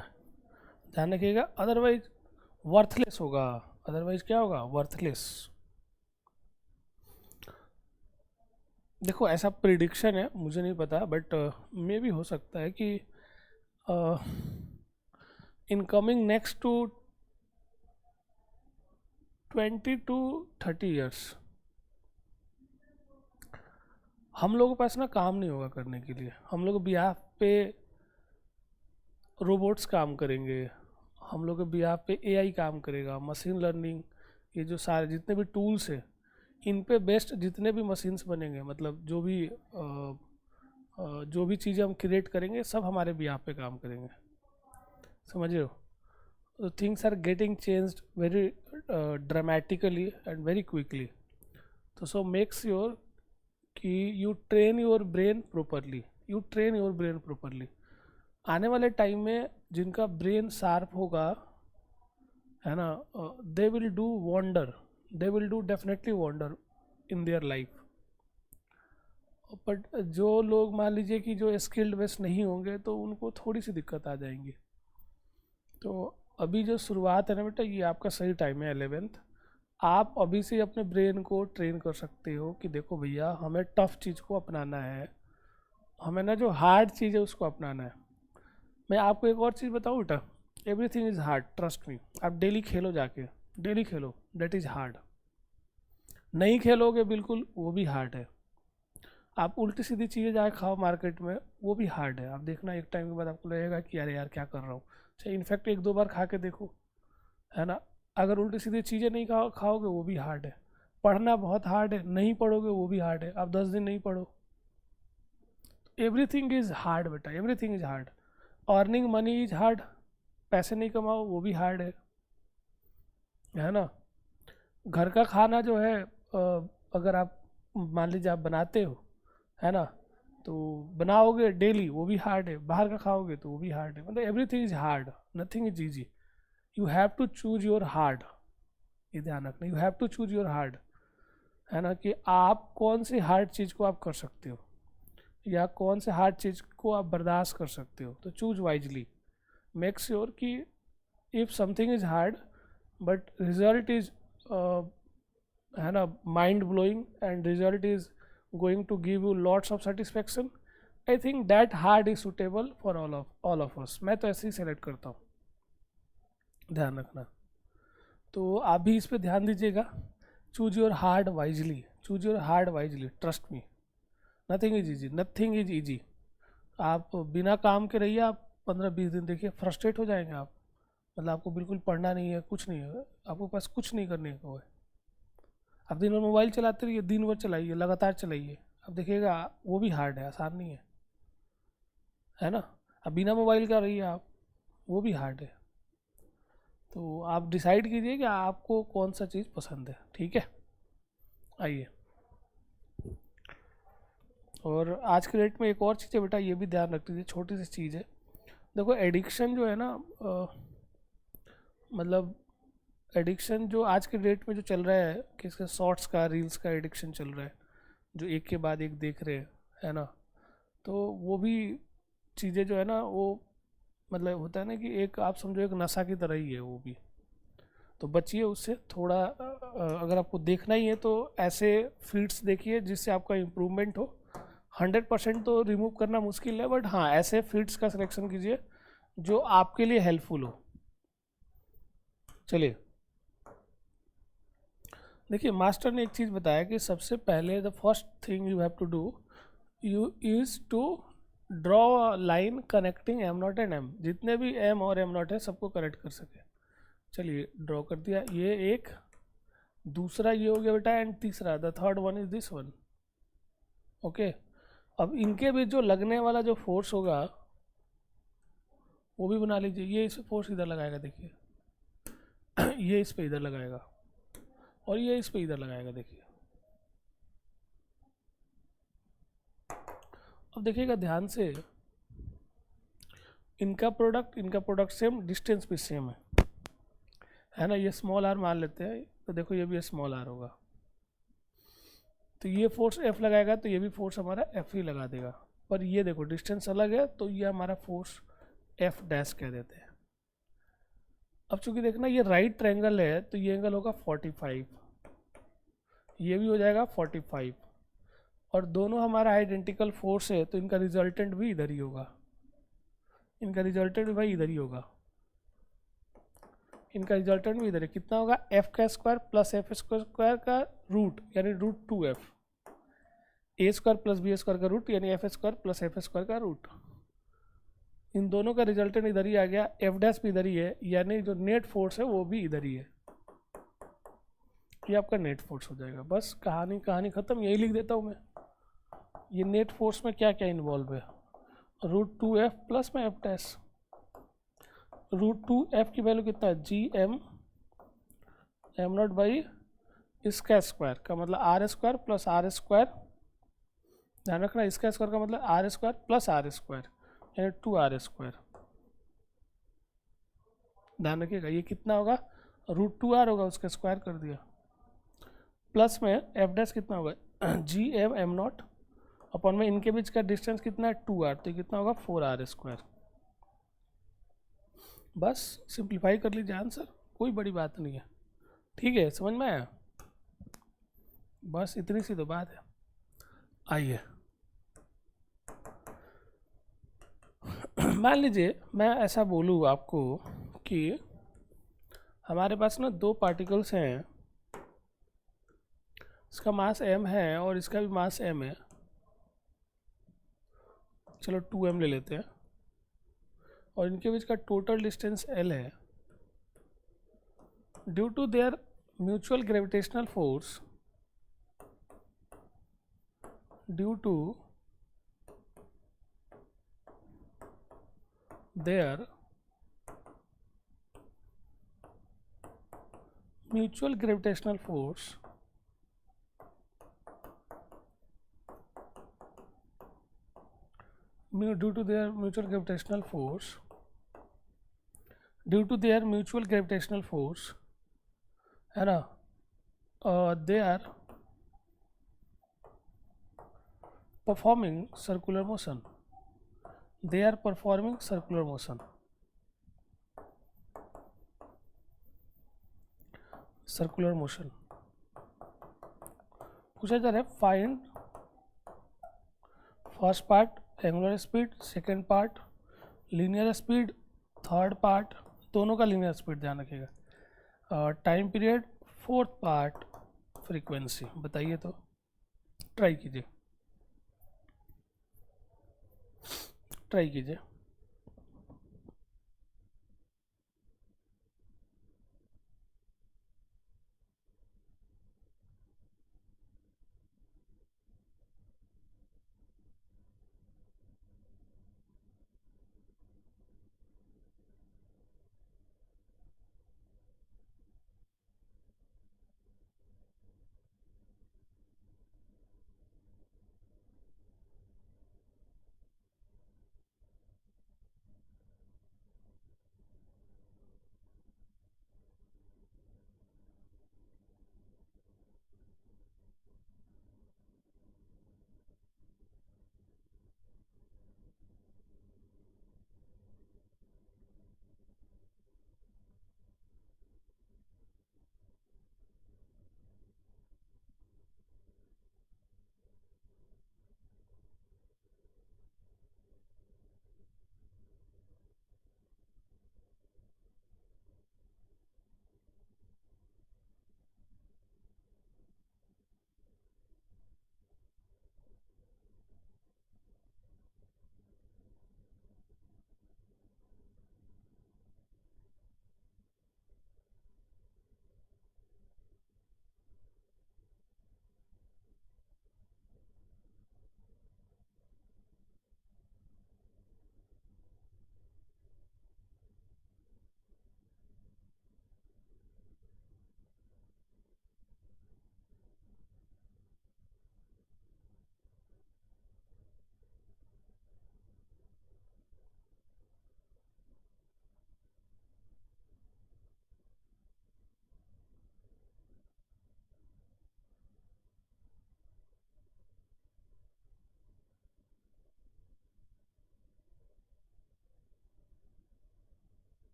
ध्यान रखिएगा, अदरवाइज वर्थलेस होगा। अदरवाइज क्या होगा? वर्थलेस। देखो ऐसा प्रिडिक्शन है, मुझे नहीं पता, बट मे भी हो सकता है कि in coming next to 20 to 30 years हम लोगों के पास ना काम नहीं होगा करने के लिए। हम लोग बिहाफ पे रोबोट्स काम करेंगे, हम लोग के बिहाफ पे एआई काम करेगा, मशीन लर्निंग, ये जो सारे जितने भी टूल्स हैं इन पे बेस्ड जितने भी मशीन्स बनेंगे, मतलब जो भी चीज़ें हम क्रिएट करेंगे सब हमारे बिहाफ पे काम करेंगे। समझ रहे हो? तो things are getting changed very dramatically and very quickly. तो सो मेक श्योर कि you train your brain properly, you train your brain properly. आने वाले टाइम में जिनका ब्रेन शार्प होगा, है ना, they will do wonder, they will do definitely wonder in their life. But जो लोग मान लीजिए कि जो स्किल्ड बेस नहीं होंगे तो उनको थोड़ी सी दिक्कत आ जाएंगी। तो अभी जो शुरुआत है ना बेटा, ये आपका सही टाइम है 11th। आप अभी से अपने ब्रेन को ट्रेन कर सकते हो कि देखो भैया हमें टफ चीज़ को अपनाना है, हमें ना जो हार्ड चीज़ है उसको अपनाना है। मैं आपको एक और चीज़ बताऊँ बेटा, everything is hard, trust me. आप डेली खेलो, जाके daily Khelo, that is hard. नहीं खेलोगे बिल्कुल, वो भी हार्ड है। आप उल्टी सीधी चीज़ें जाके खाओ मार्केट में, वो भी हार्ड है। आप देखना एक टाइम के बाद आपको लगेगा कि अरे यार क्या कर रहा हूँ। चाहे इनफैक्ट 1-2 बार खा के देखो, है ना। अगर उल्टी सीधी चीज़ें नहीं खाओगे वो भी हार्ड है। पढ़ना बहुत हार्ड है, नहीं पढ़ोगे वो भी हार्ड है। आप 10 दिन नहीं पढ़ो, एवरीथिंग इज़ हार्ड बेटा, everything is hard. Earning money is hard, पैसे नहीं कमाओ वो भी हार्ड है ना। घर का खाना जो है अगर आप मान लीजिए आप बनाते हो, है ना, तो बनाओगे डेली वो भी हार्ड है। बाहर का खाओगे तो वो भी हार्ड है। मतलब everything is hard, nothing is easy. You have to choose your hard, ये ध्यान रखना, you have to choose your hard, है ना, कि आप कौन सी हार्ड चीज़ को आप कर सकते हो या कौन से हार्ड चीज़ को आप बर्दाश्त कर सकते हो। तो चूज वाइजली, मेक श्योर कि if something is hard but result is, है ना, mind blowing and result is going to give you lots of satisfaction, I think that hard is suitable for all of us। मैं तो ऐसे ही select करता हूँ, ध्यान रखना। तो आप भी इस पे ध्यान दीजिएगा। Choose your hard wisely, choose your hard wisely, trust me, nothing is easy, nothing is easy. आप बिना काम के रहिए, आप 15-20 दिन देखिए, फ्रस्ट्रेट हो जाएंगे आप। मतलब आपको बिल्कुल पढ़ना नहीं है, कुछ नहीं है, आपको पास कुछ नहीं करने को है। आप दिन भर मोबाइल चलाते रहिए, दिन भर चलाइए, लगातार चलाइए, अब देखिएगा वो भी हार्ड है, आसान नहीं है ना। अब बिना मोबाइल का रहिए आप, वो भी हार्ड है। तो आप डिसाइड कीजिए कि आपको कौन सा चीज़ पसंद है, ठीक है। आइए, और आज के डेट में एक और चीज़ है बेटा, ये भी ध्यान रख लीजिए, छोटी सी चीज़ है। देखो एडिक्शन जो है ना, मतलब एडिक्शन जो आज के डेट में जो चल रहा है कि इसका शॉर्ट्स का, रील्स का एडिक्शन चल रहा है, जो एक के बाद एक देख रहे हैं, है ना। तो वो भी चीज़ें जो है ना, वो मतलब होता है ना कि एक आप समझो एक नशा की तरह ही है वो भी। तो बचिए उससे थोड़ा। अगर आपको देखना ही है तो ऐसे फीड्स देखिए जिससे आपका इम्प्रूवमेंट हो। 100% तो रिमूव करना मुश्किल है, बट हाँ ऐसे फीड्स का सिलेक्शन कीजिए जो आपके लिए हेल्पफुल हो। चलिए देखिए, मास्टर ने एक चीज़ बताया कि सबसे पहले the first thing you have to do you is to draw line connecting M naught and M. जितने भी एम और एम नॉट है सबको कनेक्ट कर सके। चलिए ड्रॉ कर दिया, ये एक, दूसरा ये हो गया बेटा, एंड तीसरा the third one is this one. Okay, अब इनके बीच जो लगने वाला जो फोर्स होगा वो भी बना लीजिए। ये इस फोर्स इधर लगाएगा, देखिए ये इस पे इधर लगाएगा और ये इस पे इधर लगाएगा, देखिए। अब देखिएगा ध्यान से, इनका प्रोडक्ट सेम, डिस्टेंस भी सेम है ना। ये स्मॉल आर मान लेते हैं, तो देखो ये भी स्मॉल आर होगा, तो ये फोर्स एफ लगाएगा तो ये भी फोर्स हमारा एफ ही लगा देगा। पर ये देखो डिस्टेंस अलग है, तो ये हमारा फोर्स एफ डैश कह देते हैं। अब चूंकि देखना ये राइट ट्रायंगल है तो ये एंगल होगा 45, ये भी हो जाएगा 45, और दोनों हमारा आइडेंटिकल फोर्स है तो इनका रिजल्टेंट भी इधर ही होगा, इनका रिजल्टेंट भी भाई इधर ही होगा, इनका रिजल्टेंट भी इधर है। कितना होगा, एफ का स्क्वायर प्लस एफ स्क्वायर का रूट यानी रूट 2f, ए स्क्वायर प्लस बी स्क्वायर का रूट यानी F square plus F square का रूट। इन दोनों का रिजल्टेंट इधर ही आ गया, एफ डैश भी इधर ही है, यानी जो नेट फोर्स है वो भी इधर ही है, ये आपका नेट फोर्स हो जाएगा। बस कहानी खत्म, यही लिख देता हूँ मैं। ये नेट फोर्स में क्या क्या इन्वॉल्व है, रूट 2f प्लस में एफ डैश, रूट 2f की वैल्यू कितना है, जी एम नॉट बाई इसका स्क्वायर का मतलब r square plus r square, ध्यान रखना इसका स्क्वायर का मतलब r square plus r square यानी 2r स्क्वायर, ध्यान रखिएगा। ये कितना होगा, रूट 2r होगा, उसका स्क्वायर कर दिया, प्लस में एफ डैश कितना होगा, जी एम नॉट अपॉन में इनके बीच का डिस्टेंस कितना है 2r, तो कितना होगा 4r स्क्वायर। बस सिंप्लीफाई कर लीजिए आंसर, कोई बड़ी बात नहीं है, ठीक है, समझ में आया, बस इतनी सी तो बात है। आइए मान लीजिए मैं ऐसा बोलूँ आपको कि हमारे पास ना दो पार्टिकल्स हैं, इसका मास m है और इसका भी मास m है, चलो 2m ले लेते हैं, और इनके बीच का टोटल डिस्टेंस l है। Due to their mutual gravitational force, due to their mutual gravitational force, due to their mutual gravitational force, due to their mutual gravitational force, है ना, they are performing circular motion, they are performing circular motion, circular motion। पूछा जा रहा है find first part angular speed, second part linear speed, third part दोनों का linear speed, ध्यान रखिएगा, time period, fourth part frequency. बताइए तो, ट्राई कीजिए, ट्राई कीजिए।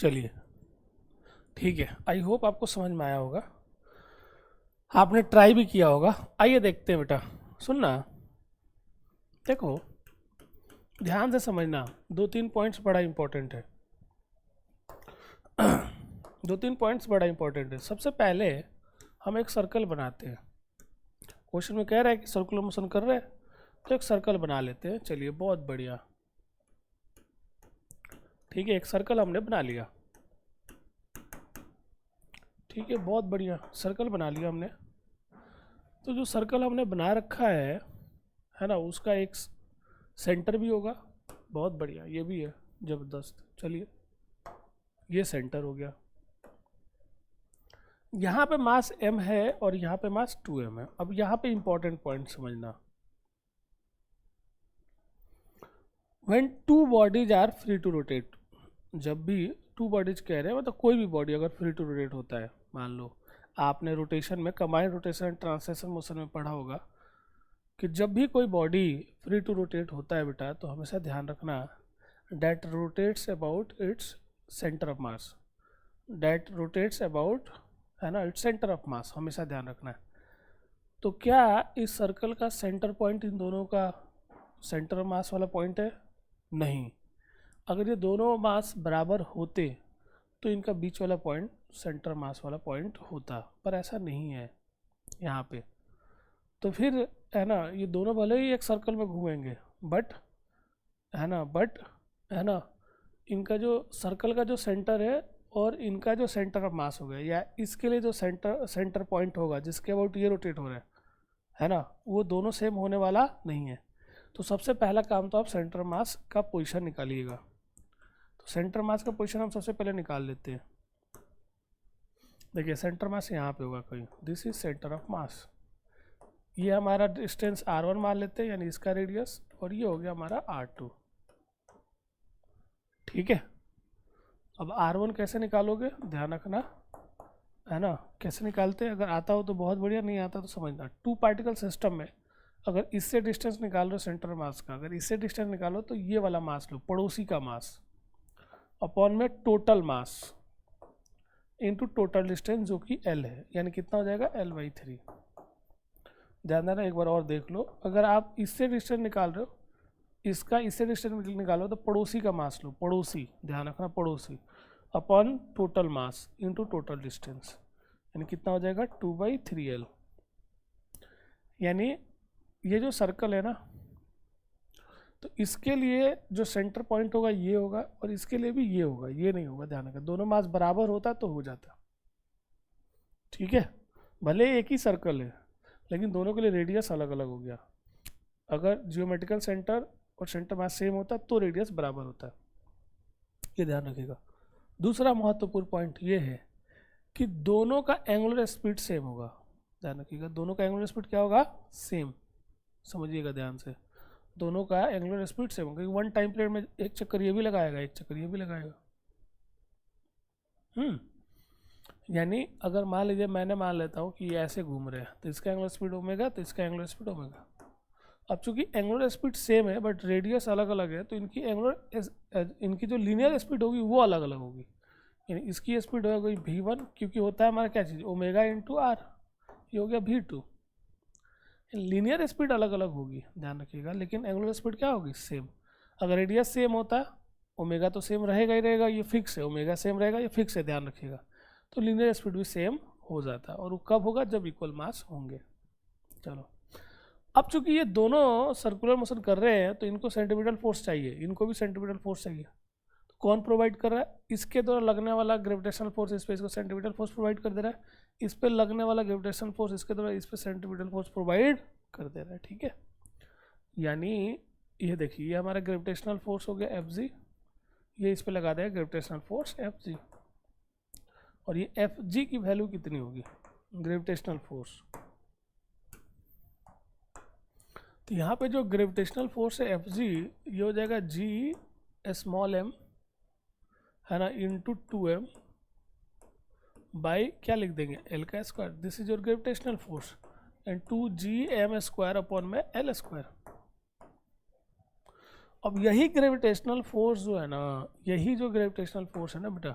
चलिए ठीक है, आई होप आपको समझ में आया होगा, आपने ट्राई भी किया होगा। आइए देखते हैं बेटा, सुनना, देखो ध्यान से समझना, 2-3 पॉइंट्स बड़ा इंपॉर्टेंट है। 2-3 पॉइंट्स बड़ा इंपॉर्टेंट है। सबसे पहले हम एक सर्कल बनाते हैं। क्वेश्चन में कह रहा है कि सर्कुलर मोशन कर रहे हैं, तो एक सर्कल बना लेते हैं। चलिए बहुत बढ़िया, ठीक है, एक सर्कल हमने बना लिया। ठीक है, बहुत बढ़िया, सर्कल बना लिया हमने। तो जो सर्कल हमने बना रखा है ना, उसका एक सेंटर भी होगा। बहुत बढ़िया, ये भी है, जबरदस्त। चलिए ये सेंटर हो गया। यहाँ पे मास m है और यहाँ पे मास 2m है। अब यहाँ पे इंपॉर्टेंट पॉइंट समझना, when two bodies are free to rotate, जब भी टू बॉडीज कह रहे हैं मतलब कोई भी बॉडी अगर फ्री टू रोटेट होता है, मान लो आपने रोटेशन में, combined rotation and translation motion में पढ़ा होगा कि जब भी कोई बॉडी फ्री टू रोटेट होता है बेटा, तो हमेशा ध्यान रखना that rotates about its centre of mass, that rotates about, है ना, इट्स सेंटर ऑफ मास, हमेशा ध्यान रखना है। तो क्या इस सर्कल का सेंटर पॉइंट इन दोनों का सेंटर ऑफ मास वाला पॉइंट है? नहीं। अगर ये दोनों मास बराबर होते तो इनका बीच वाला पॉइंट सेंटर मास वाला पॉइंट होता, पर ऐसा नहीं है यहाँ पे। तो फिर है ना, ये दोनों भले ही एक सर्कल में घूमेंगे, बट है ना, इनका जो सर्कल का जो सेंटर है और इनका जो सेंटर ऑफ मास हो गया, या इसके लिए जो सेंटर पॉइंट होगा जिसके अबाउट ये रोटेट हो रहा है ना, वो दोनों सेम होने वाला नहीं है। तो सबसे पहला काम तो आप सेंटर मास का पोजीशन निकालिएगा। तो सेंटर मास का पोजीशन हम सबसे पहले निकाल लेते हैं। देखिए सेंटर मास यहाँ पे होगा कोई, दिस इज सेंटर ऑफ मास। ये हमारा डिस्टेंस r1 मान लेते हैं, यानी इसका रेडियस, और ये हो गया हमारा r2। ठीक है, अब r1 कैसे निकालोगे, ध्यान रखना, है ना, कैसे निकालते हैं, अगर आता हो तो बहुत बढ़िया, नहीं आता तो समझना। 2 पार्टिकल सिस्टम में अगर इससे डिस्टेंस निकाल लो सेंटर मास का, अगर इससे डिस्टेंस निकालो तो ये वाला मास लो, पड़ोसी का मास, अपॉन में total mass into total distance जो कि L है, यानी कितना हो जाएगा L/3। ध्यान देना, एक बार और देख लो, अगर आप इससे डिस्टेंस निकाल रहे हो, इसका इससे डिस्टेंस निकालो तो पड़ोसी का मास लो, पड़ोसी, ध्यान रखना, पड़ोसी, upon total mass into total distance, यानी कितना हो जाएगा 2/3L। यानी ये जो सर्कल है ना, तो इसके लिए जो सेंटर पॉइंट होगा ये होगा, और इसके लिए भी ये होगा, ये नहीं होगा। ध्यान रखना, दोनों मास बराबर होता तो हो जाता। ठीक है, भले एक ही सर्कल है लेकिन दोनों के लिए रेडियस अलग अलग हो गया। अगर जियोमेट्रिकल सेंटर और सेंटर मास सेम होता तो रेडियस बराबर होता, ये ध्यान रखिएगा। दूसरा महत्वपूर्ण पॉइंट ये है कि दोनों का एंगुलर स्पीड सेम होगा। ध्यान रखिएगा, दोनों का एंगुलर स्पीड क्या होगा, सेम। समझिएगा ध्यान से, दोनों का एंगुलर स्पीड सेम होगा, क्योंकि वन टाइम पीरियड में एक चक्कर ये भी लगाएगा, एक चक्कर ये भी लगाएगा। यानी अगर मान लीजिए मैंने मान लेता हूँ कि ये ऐसे घूम रहे हैं, तो इसका एंगुलर स्पीड ओमेगा, तो इसका एंगुलर स्पीड ओमेगा। अब चूंकि एंगुलर स्पीड सेम है बट रेडियस अलग अलग है, तो इनकी जो लीनियर स्पीड होगी वो अलग अलग होगी। यानी इसकी स्पीड होगी v1, क्योंकि होता है हमारा क्या चीज़, ओमेगा इंटू आर, ये हो गया v2। लीनियर स्पीड अलग अलग होगी, ध्यान रखिएगा, लेकिन एंगुलर स्पीड क्या होगी, सेम। अगर रेडियस सेम होता, ओमेगा तो सेम रहेगा ही रहेगा, ये फिक्स है, ओमेगा सेम रहेगा, ये फिक्स है, ध्यान रखिएगा। तो लीनियर स्पीड भी सेम हो जाता है, और वो कब होगा, जब इक्वल मास होंगे। चलो, अब चूंकि ये दोनों सर्कुलर मोशन कर रहे हैं तो इनको सेंट्रीपिटल फोर्स चाहिए, इनको भी सेंट्रीपिटल फोर्स चाहिए। तो कौन प्रोवाइड कर रहा है, इसके द्वारा लगने वाला ग्रेविटेशनल फोर्स इस पे इसको सेंट्रीपिटल फोर्स प्रोवाइड कर दे रहा है, इस पर लगने वाला ग्रेविटेशनल फोर्स इसके द्वारा इस पर सेंट्रीपिटल फोर्स प्रोवाइड कर दे रहा है। ठीक है, यानी ये देखिए, ये हमारा ग्रेविटेशनल फोर्स हो गया Fg, ये इस पर लगा देगा ग्रेविटेशनल फोर्स Fg, और ये Fg की वैल्यू कितनी होगी, ग्रेविटेशनल फोर्स। तो यहाँ पे जो ग्रेविटेशनल फोर्स है Fg, ये हो जाएगा G(m), है ना, इंटू 2m बाई क्या लिख देंगे, L का square, this is your gravitational force, and 2Gm² upon में L²। अब यही ग्रेविटेशनल फोर्स जो है ना, यही जो ग्रेविटेशनल फोर्स है ना बेटा,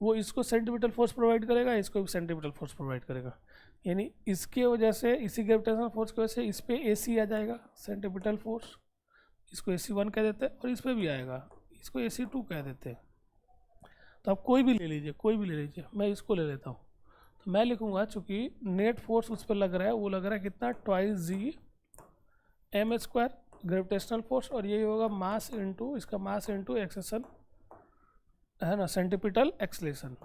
वो इसको सेंटीमीटर फोर्स प्रोवाइड करेगा, इसको भी सेंटीमीटर फोर्स प्रोवाइड करेगा। यानी इसके वजह से, इसी ग्रेविटेशनल फोर्स की वजह से इस पे AC आ जाएगा सेंटीमीटर फोर्स, इसको AC1 कह देते हैं, और इस पे भी आएगा, इसको AC2 कह देते हैं। तो आप कोई भी ले लीजिए, कोई भी ले लीजिए, मैं इसको ले लेता हूँ। तो मैं लिखूँगा चूँकि नेट फोर्स उस पर लग रहा है, वो लग रहा है कितना, 2G m² ग्रेविटेशनल फोर्स, और ये होगा मास इनटू, इसका मास इनटू एक्सेशन है ना, सेंटीपिटल एक्सलेशन।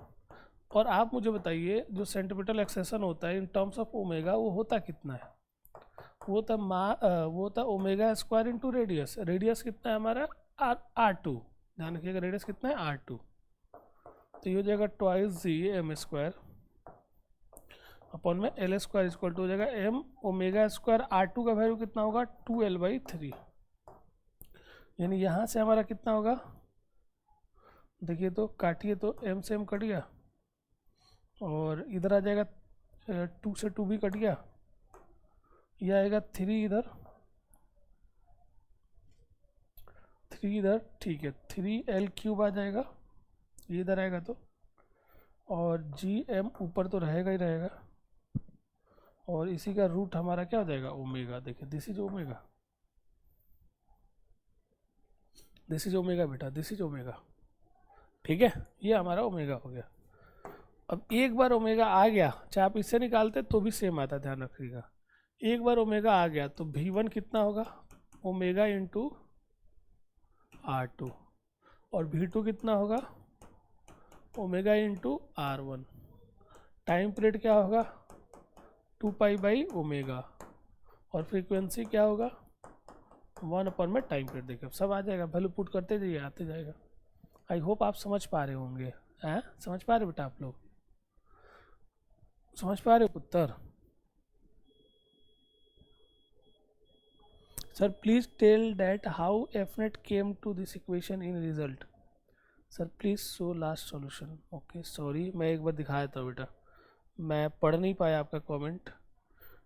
और आप मुझे बताइए जो सेंटीपिटल एक्सेशन होता है इन टर्म्स ऑफ ओमेगा, वो होता कितना है? वो होता ओमेगा² इंटू रेडियस। रेडियस कितना है हमारा, R2, ध्यान रखिएगा रेडियस कितना है, R2। तो ये हो जाएगा 2Gm² अपॉन में L² इक्वल टू हो जाएगा m ओमेगा²। R2 का वैल्यू कितना होगा, 2L/3। यानी यहाँ से हमारा कितना होगा, देखिए तो काटिए तो m से m कट गया, और इधर आ जाएगा 2 से 2 भी कट गया, यह आएगा 3 इधर, 3 इधर, ठीक है, 3L³ आ जाएगा, ये इधर आएगा तो, और Gm ऊपर तो रहेगा ही रहेगा, और इसी का रूट हमारा क्या हो जाएगा, ओमेगा। देखिए this is omega, this is omega बेटा, दिस इज ओमेगा, ठीक है, ये हमारा ओमेगा हो गया। अब एक बार ओमेगा आ गया, चाहे आप इससे निकालते तो भी सेम आता, ध्यान रखिएगा। एक बार ओमेगा आ गया तो V1 कितना होगा, ओमेगा इंटू R2, और V2 कितना होगा, omega into R1। Time period क्या होगा, 2π/ओमेगा, और फ्रीक्वेंसी क्या होगा, 1 अपॉन में टाइम पीरियड। देखिए सब आ जाएगा, वैल्यू पुट करते जाइए, आते जाएगा। आई होप आप समझ पा रहे होंगे, हैं, समझ पा रहे बेटा, आप लोग समझ पा रहे हो पुत्र? Sir please tell that how Fnet came to this equation in result. Sir please show last solution. Okay sorry, मैं एक बार दिखाया था बेटा, मैं पढ़ नहीं पाया आपका comment.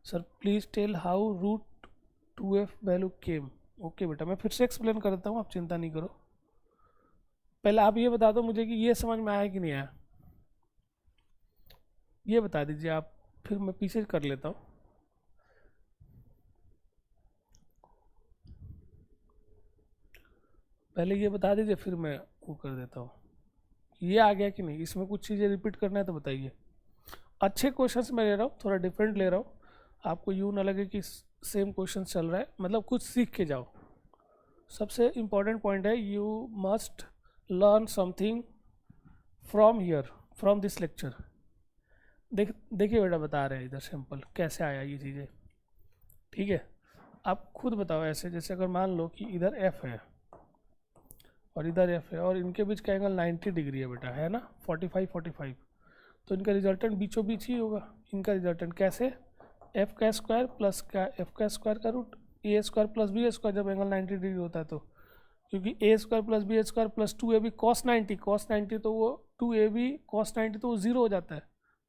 Sir please tell how √2f value came. Okay बेटा, मैं फिर से एक्सप्लेन कर देता हूँ, आप चिंता नहीं करो। पहले आप ये बता दो मुझे कि ये समझ में आया कि नहीं आया, ये बता दीजिए आप, फिर मैं पीछे कर लेता हूँ। पहले ये बता दीजिए, फिर मैं वो कर देता हूँ। ये आ गया कि नहीं, इसमें कुछ चीज़ें रिपीट करना है तो बताइए। अच्छे क्वेश्चंस मैं ले रहा हूँ, थोड़ा डिफरेंट ले रहा हूँ, आपको यूँ ना लगे कि सेम क्वेश्चन चल रहा है, मतलब कुछ सीख के जाओ। सबसे इम्पॉर्टेंट पॉइंट है, you must learn something from here, from this lecture. देखिए बेटा, बता रहे हैं इधर सिंपल कैसे आया ये चीज़ें, ठीक है। आप खुद बताओ ऐसे, जैसे अगर मान लो कि इधर F है और इधर F है, और इनके बीच का एंगल 90 डिग्री है बेटा, है ना, 45 तो इनका रिजल्टेंट बीचों बीच ही होगा। इनका रिजल्टेंट कैसे, f² प्लस का f² का रूट a² प्लस b², जब एंगल 90 डिग्री होता है तो, क्योंकि a² plus b² plus 2ab cos 90 तो वो 2ab cos 90 तो वो 0 हो जाता है,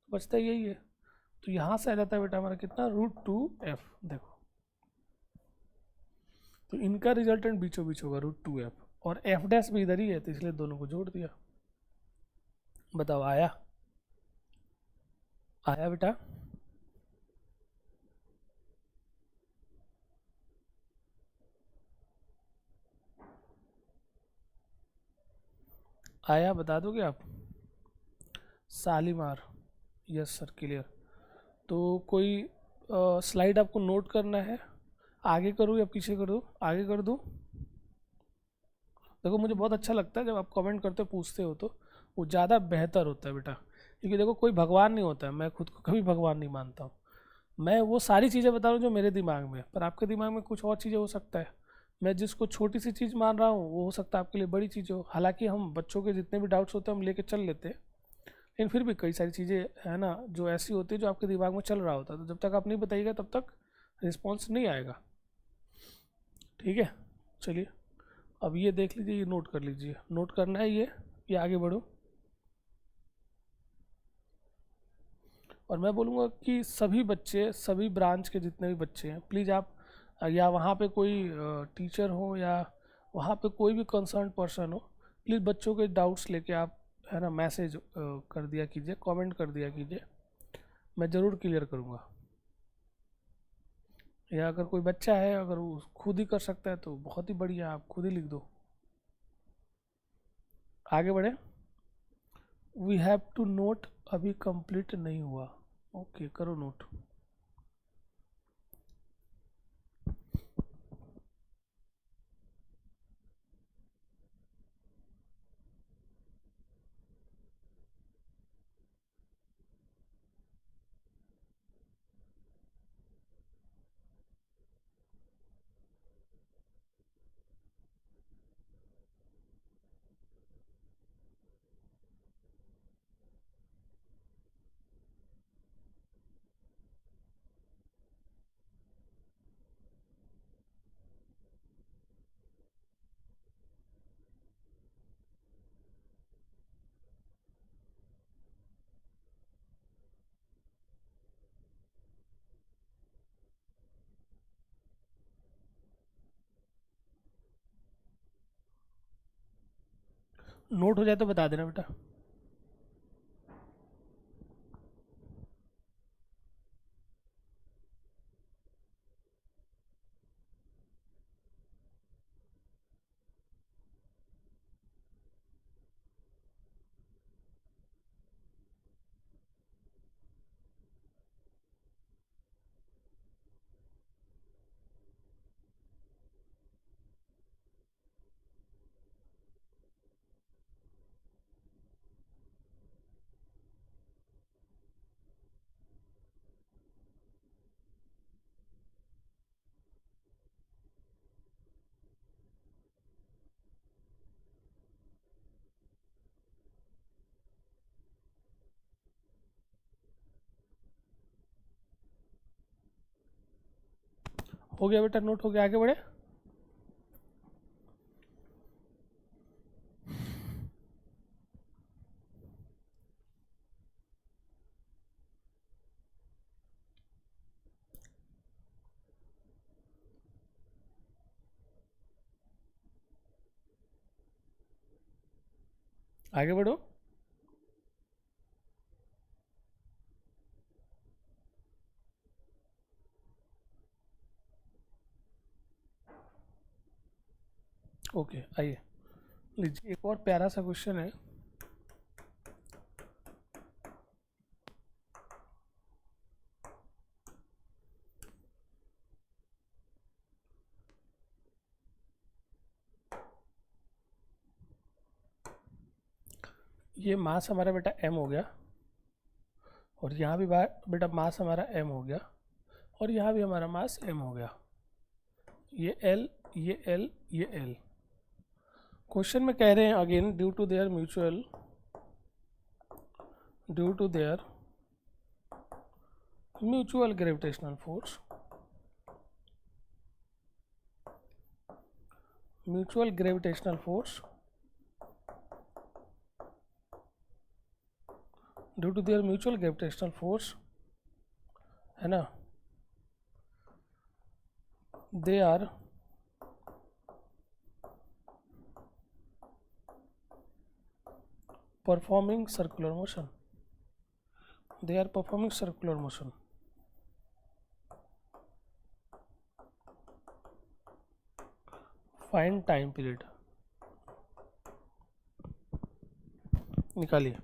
बचता यही है। तो यहाँ से आ जाता है बेटा हमारा कितना, √2f। देखो तो इनका रिजल्टेंट बीचों बीच होगा √2f, और f' भी इधर ही है, तो इसलिए दोनों को जोड़ दिया। बताओ आया, आया बेटा? आया, बता दोगे आप? Shalimar, yes sir, clear. तो कोई स्लाइड आपको नोट करना है, आगे करूँ या पीछे कर दूँ? आगे कर दूँ? देखो मुझे बहुत अच्छा लगता है जब आप कमेंट करते हो, पूछते हो, तो वो ज़्यादा बेहतर होता है बेटा, क्योंकि देखो कोई भगवान नहीं होता है, मैं खुद को कभी भगवान नहीं मानता हूँ। मैं वो सारी चीज़ें बता रहा हूँ जो मेरे दिमाग में है, पर आपके दिमाग में कुछ और चीज़ें हो सकता है। मैं जिसको छोटी सी चीज़ मान रहा हूँ वो हो सकता है आपके लिए बड़ी चीज़ हो। हालांकि हम बच्चों के जितने भी डाउट्स होते हैं हम लेके चल लेते हैं, लेकिन फिर भी कई सारी चीज़ें है ना जो ऐसी होती है जो आपके दिमाग में चल रहा होता है, तो जब तक आप नहीं बताइएगा तब तक रिस्पॉन्स नहीं आएगा, ठीक है। चलिए अब ये देख लीजिए, ये नोट कर लीजिए, नोट करना है ये आगे बढ़ो। और मैं बोलूँगा कि सभी बच्चे, सभी ब्रांच के जितने भी बच्चे हैं, प्लीज़ आप, या वहाँ पे कोई टीचर हो या वहाँ पे कोई भी कंसर्न पर्सन हो, प्लीज़ बच्चों के डाउट्स लेके आप है ना मैसेज कर दिया कीजिए, कमेंट कर दिया कीजिए, मैं ज़रूर क्लियर करूँगा। या अगर कोई बच्चा है अगर वो खुद ही कर सकता है तो बहुत ही बढ़िया, आप खुद ही लिख दो। आगे बढ़े। वी हैव टू नोट अभी कंप्लीट नहीं हुआ। ओके करो नोट। नोट हो जाए तो बता देना बेटा। हो गया बेटा, नोट हो गया, आगे बढ़े। आगे बढ़ो। ओके आइए, लीजिए एक और प्यारा सा क्वेश्चन है। ये मास हमारा बेटा m हो गया, और यहाँ भी बेटा मास हमारा m हो गया, और यहाँ भी हमारा मास m हो गया। ये l, ये l, ये l। क्वेश्चन में कह रहे हैं again, due to their mutual gravitational force, mutual gravitational force, due to their mutual gravitational force, है ना, they are performing circular motion, they are performing circular motion। Find time period निकालिए।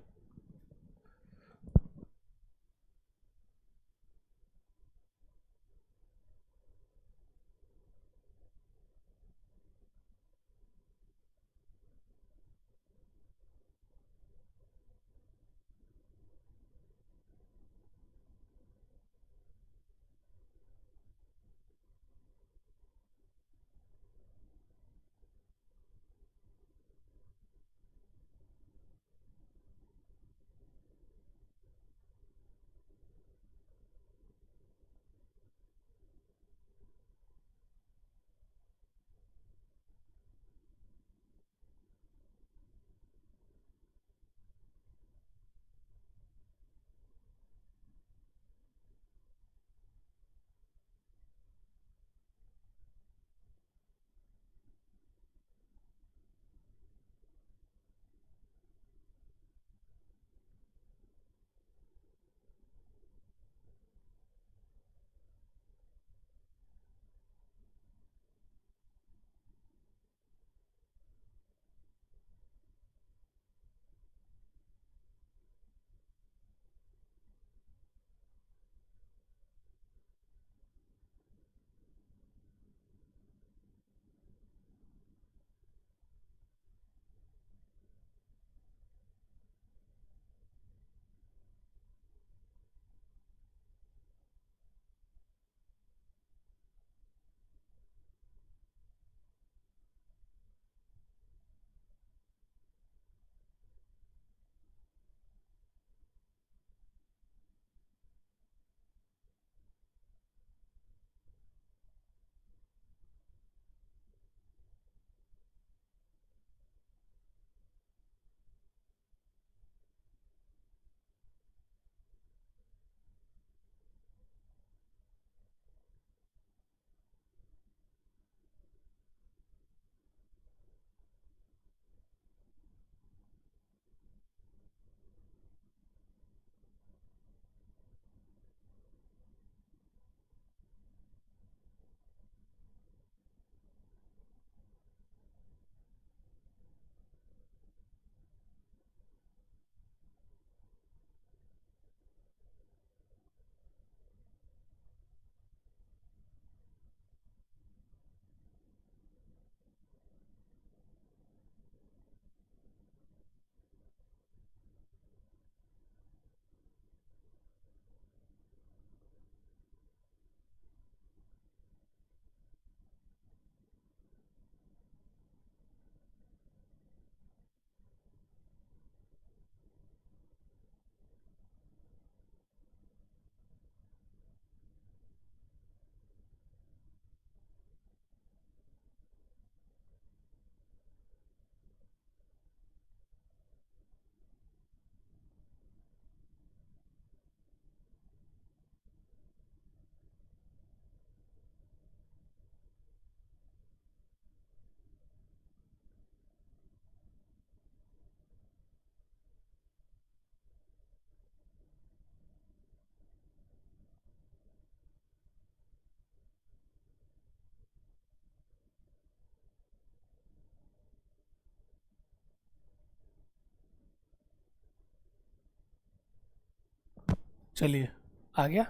चलिए आ गया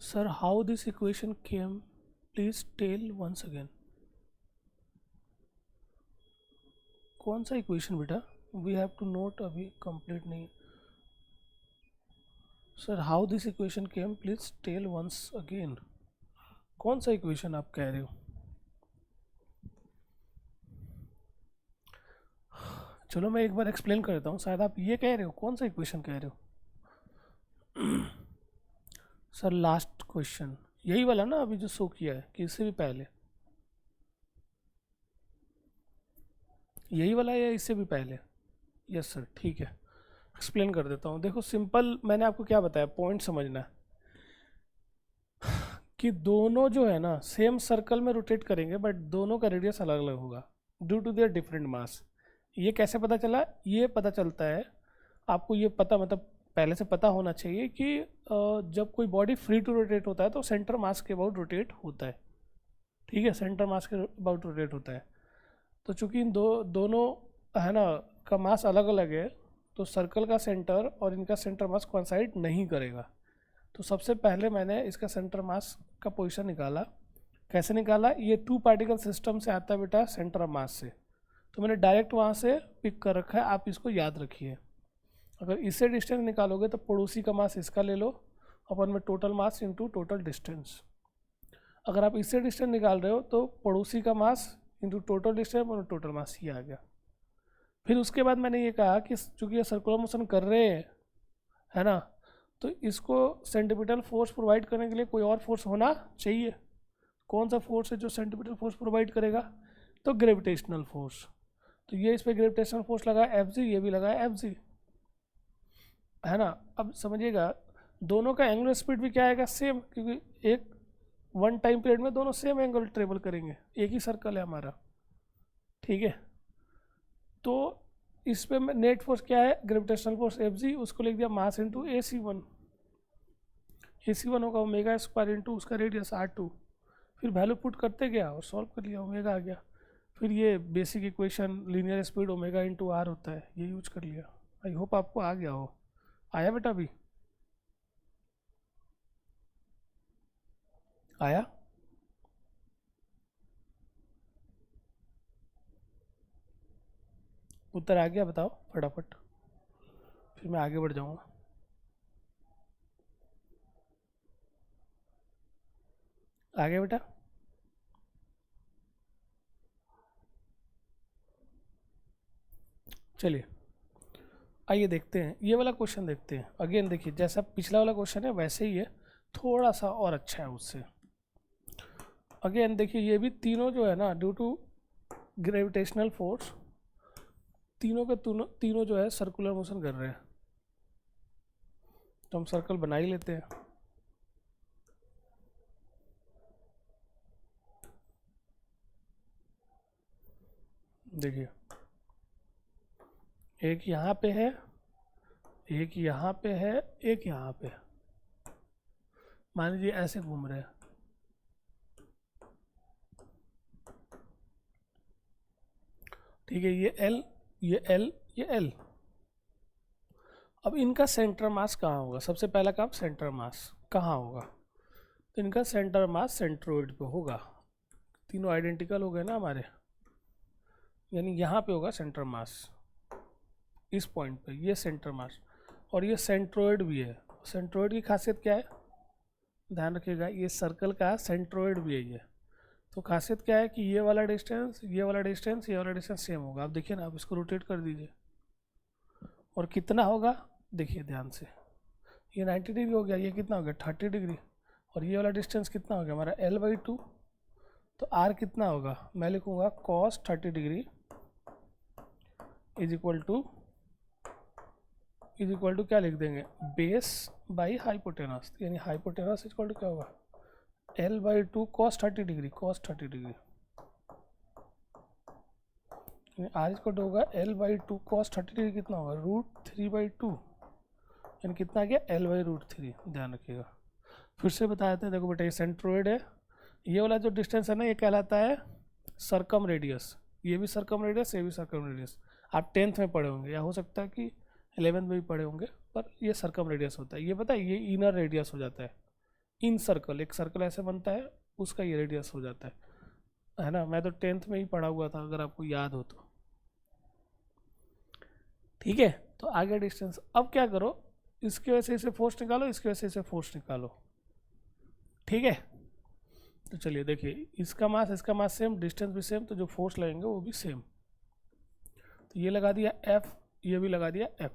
sir. How this equation came, please tell once again. कौन सा equation बेटा? We have to note, अभी कंप्लीट नहीं। Sir how this equation came, please tell once again. कौन सा इक्वेशन आप कह रहे हो? चलो मैं एक बार एक्सप्लेन कर देता हूँ, शायद आप ये कह रहे हो। कौन सा इक्वेशन कह रहे हो? सर लास्ट क्वेश्चन यही वाला ना, अभी जो शो किया है, कि इससे भी पहले? यही वाला या इससे भी पहले? यस सर, ठीक है। एक्सप्लेन कर देता हूँ। देखो सिंपल, मैंने आपको क्या बताया, पॉइंट समझना है कि दोनों जो है ना सेम सर्कल में रोटेट करेंगे, बट दोनों का रेडियस अलग अलग होगा due to their different mass. ये कैसे पता चला? ये पता चलता है आपको, ये पता मतलब पहले से पता होना चाहिए कि जब कोई बॉडी फ्री टू रोटेट होता है तो सेंटर मास के अबाउट रोटेट होता है। ठीक है, सेंटर मास के अबाउट रोटेट होता है। तो चूंकि इन दोनों है ना का मास अलग अलग है, तो सर्कल का सेंटर और इनका सेंटर मास कोइंसाइड नहीं करेगा। तो सबसे पहले मैंने इसका सेंटर मास का पोजीशन निकाला। कैसे निकाला? ये 2 पार्टिकल सिस्टम से आता है बेटा, सेंटर ऑफ मास से। तो मैंने डायरेक्ट वहाँ से पिक कर रखा है, आप इसको याद रखिए। अगर इससे डिस्टेंस निकालोगे तो पड़ोसी का मास इसका ले लो अपन में total mass into total distance. अगर आप इससे डिस्टेंस निकाल रहे हो तो पड़ोसी का मास इंटू टोटल डिस्टेंस और टोटल मास, ये आ गया। फिर उसके बाद मैंने ये कहा कि चूँकि ये सर्कुलर मोशन कर रहे हैं है ना, तो इसको सेंटीपिटल फोर्स प्रोवाइड करने के लिए कोई और फोर्स होना चाहिए। कौन सा फोर्स है जो सेंटीपिटल फोर्स प्रोवाइड करेगा? तो ग्रेविटेशनल फोर्स। तो ये इस पर ग्रेविटेशनल फोर्स लगा Fg, ये भी लगा Fg, है ना। अब समझिएगा, दोनों का एंगुलर स्पीड भी क्या आएगा? सेम, क्योंकि एक वन टाइम पीरियड में दोनों सेम एंगल ट्रेवल करेंगे, एक ही सर्कल है हमारा। ठीक है, तो इस पे नेट फोर्स क्या है? ग्रेविटेशनल फोर्स Fg, उसको लिख दिया मास इंटू AC1। AC1 होगा ओमेगा स्क्वायर इंटू उसका रेडियस R2। फिर वैल्यू पुट करते गया और सॉल्व कर लिया, ओमेगा आ गया। फिर ये basic equation linear speed omega into R होता है, ये यूज कर लिया। आई होप आपको आ गया हो। आया बेटा? अभी आया? उत्तर आ गया? बताओ फटाफट, फिर मैं आगे बढ़ जाऊंगा। आ गया बेटा? चलिए आइए देखते हैं, ये वाला क्वेश्चन देखते हैं। अगेन देखिए, जैसा पिछला वाला क्वेश्चन है वैसे ही है, थोड़ा सा और अच्छा है उससे। अगेन देखिए, ये भी तीनों जो है ना ड्यू टू ग्रेविटेशनल फोर्स, तीनों के तीनों जो है सर्कुलर मोशन कर रहे हैं। तो हम सर्कल बना ही लेते हैं। देखिए, एक यहाँ पे है, एक यहाँ पे है, एक यहाँ पे। मान लीजिए ऐसे घूम रहे हैं। ठीक है, ये L, ये L, ये L। अब इनका सेंटर मास कहाँ होगा? सबसे पहला काम, सेंटर मास कहाँ होगा? तो इनका सेंटर मास सेंट्रोइड पे होगा। तीनों आइडेंटिकल हो गए ना हमारे, यानी यहाँ पे होगा सेंटर मास, इस पॉइंट पे ये सेंटर मास। और ये सेंट्रोइड भी है। सेंट्रोइड की खासियत क्या है? ध्यान रखिएगा, ये सर्कल का सेंट्रोइड भी है ये। तो खासियत क्या है कि ये वाला डिस्टेंस, ये वाला डिस्टेंस, ये वाला डिस्टेंस सेम होगा। आप देखिए ना, आप इसको रोटेट कर दीजिए और कितना होगा देखिए ध्यान से। ये 90 डिग्री हो गया, ये कितना हो गया? 30 डिग्री। और ये वाला डिस्टेंस कितना हो गया हमारा? L/2। तो R कितना होगा? मैं लिखूँगा cos 30 degree is equal to क्या लिख देंगे? Base by hypotenuse. यानी हाइपोटेनस इज इक्वल टू क्या होगा? L/2 cos 30 degree, cos 30 degree. R equal to होगा L/2 cos 30 डिग्री, कितना होगा? √3/2। यानी कितना आ गया? L/√3। ध्यान रखिएगा, फिर से बता देते हैं। देखो बेटा, ये सेंट्रोइड है, ये वाला जो डिस्टेंस है ना, ये कहलाता है सर्कम रेडियस। ये भी सर्कम रेडियस, ये भी सर्कम रेडियस। आप 10th में पढ़े होंगे, या हो सकता है कि 11th में भी पढ़े होंगे, पर ये सर्कम रेडियस होता है। ये पता है, ये इनर रेडियस हो जाता है। इन सर्कल, एक सर्कल ऐसे बनता है, उसका ये रेडियस हो जाता है ना। मैं तो 10th में ही पढ़ा हुआ था, अगर आपको याद हो तो। ठीक है, तो आगे डिस्टेंस। अब क्या करो, इसकी वजह से इसे फोर्स निकालो, इसकी वजह से इसे फोर्स निकालो। ठीक है, तो चलिए देखिए, इसका मास सेम, डिस्टेंस भी सेम, तो जो फोर्स लगेंगे वो भी सेम। तो ये लगा दिया F, ये भी लगा दिया F,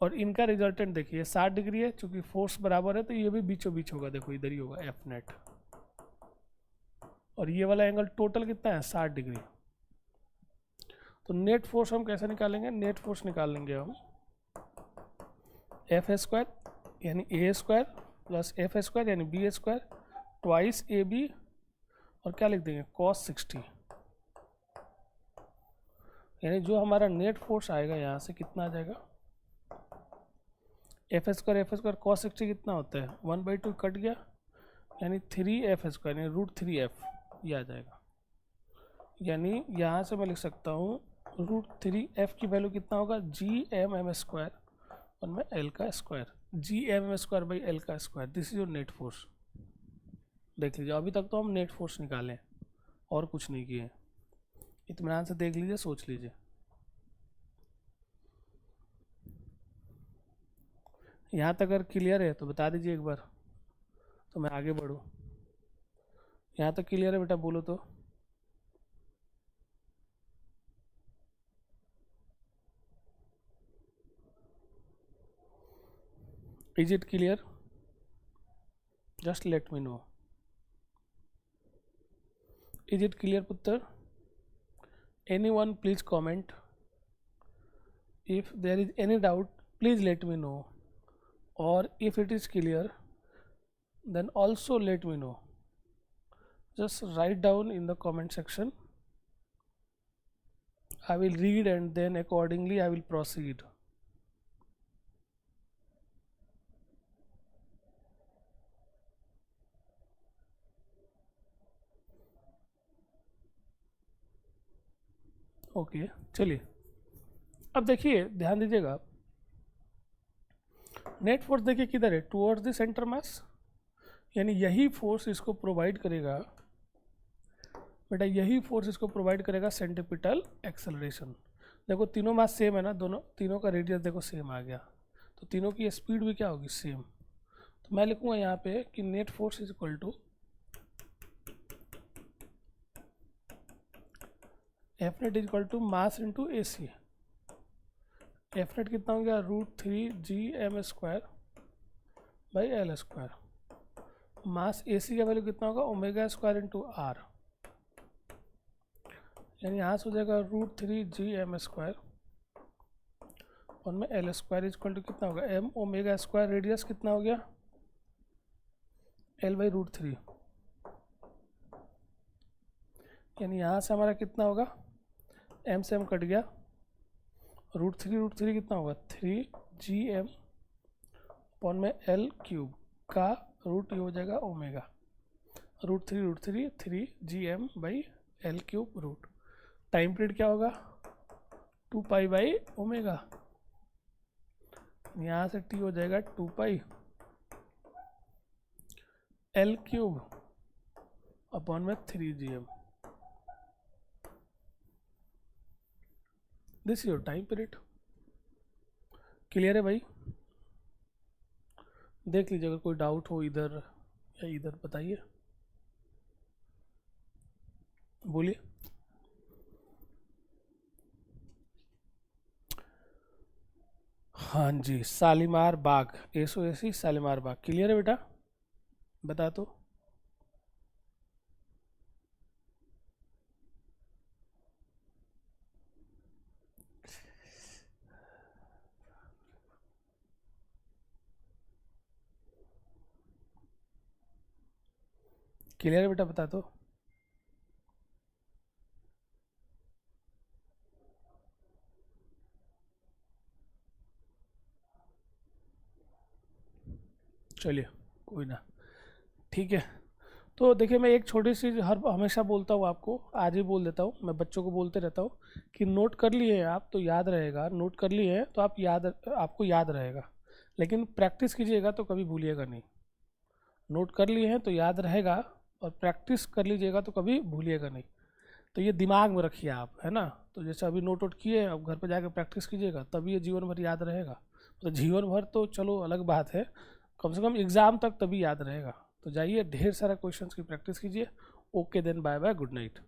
और इनका रिजल्टेंट देखिए 60 डिग्री है। चूंकि फोर्स बराबर है तो ये भी बीचों बीच होगा, देखो इधर ही होगा F नेट। और ये वाला एंगल टोटल कितना है, 60 डिग्री। तो नेट फोर्स हम कैसे निकालेंगे, नेट फोर्स निकाल लेंगे हम एफ स्क्वायर यानी A square plus F square यानी B square twice A B, और क्या लिख देंगे cos 60। यानी जो हमारा नेट फोर्स आएगा यहाँ से कितना आ जाएगा, एफ स्क्वायर cos 60 कितना होता है 1/2 कट गया, यानी 3f स्क्वायर यानी √3f, ये आ जाएगा। यानी यहाँ से मैं लिख सकता हूँ √3f की वैल्यू कितना होगा, GMm स्क्वायर और मैं L का square, GMm square by L का square. This is your net force. देख लीजिए, अभी तक तो हम नेट फोर्स निकालें और कुछ नहीं किए। इत्मीनान से देख लीजिए, सोच लीजिए। यहाँ तक अगर क्लियर है तो बता दीजिए एक बार, तो मैं आगे बढ़ूँ। यहाँ तक क्लियर है बेटा, बोलो तो। Is it clear? Just let me know. Is it clear, Puttar? Anyone please comment. If there is any doubt, please let me know. Or if it is clear, then also let me know. Just write down in the comment section. I will read and then accordingly I will proceed. Okay चलिए, अब देखिए ध्यान दीजिएगा, net force देखिए किधर है, towards the centre mass. यानी यही फोर्स इसको प्रोवाइड करेगा बेटा, यही फोर्स इसको प्रोवाइड करेगा सेंट्रीपिटल एक्सेलरेशन। देखो तीनों मास सेम है ना, दोनों तीनों का रेडियस देखो सेम आ गया, तो तीनों की स्पीड भी क्या होगी, सेम। तो मैं लिखूंगा यहाँ पे कि net force is equal to F net is equal to mass into a c. F net कितना हो गया, √3 GM square by L square. Mass a c का वैल्यू कितना होगा, ओमेगा स्क्वायर इंटू आर। यानी यहाँ से हो जाएगा √3 GM स्क्वायर और में L square is equal to कितना होगा, M ओमेगा स्क्वायर। रेडियस कितना हो गया, L बाई √3। यानी यहाँ से हमारा कितना होगा, M से M कट गया, √3 कितना होगा 3 GM अपॉन में L क्यूब का रूट, ये हो जाएगा omega. √3 3 GM by L cube root. Time period क्या होगा, 2 पाई ओमेगा। यहाँ से T हो जाएगा 2 पाई L क्यूब अपॉन में 3 GM। This your time period. Clear है भाई? देख लीजिए, अगर कोई डाउट हो इधर या इधर बताइए, बोलिए। हाँ जी, शालीमार बाग, SOSC शालीमार बाग। क्लियर है बेटा, बता तो। क्लियर है बेटा, बता दो। चलिए कोई ना, ठीक है। तो देखिए, मैं एक छोटी सी हर हमेशा बोलता हूँ आपको, आज ही बोल देता हूँ, मैं बच्चों को बोलते रहता हूँ कि नोट कर लिए हैं आप तो याद रहेगा, नोट कर लिए हैं तो आपको याद रहेगा, लेकिन प्रैक्टिस कीजिएगा तो कभी भूलिएगा नहीं। नोट कर लिए हैं तो याद रहेगा, और प्रैक्टिस कर लीजिएगा तो कभी भूलिएगा नहीं। तो ये दिमाग में रखिए आप, है ना। तो जैसे अभी नोट वोट किए, अब घर पे जाके प्रैक्टिस कीजिएगा, तभी ये जीवन भर याद रहेगा। तो जीवन भर तो चलो अलग बात है, कम से कम एग्ज़ाम तक तभी याद रहेगा। तो जाइए, ढेर सारा क्वेश्चंस की प्रैक्टिस कीजिए। Okay then, bye bye, good night.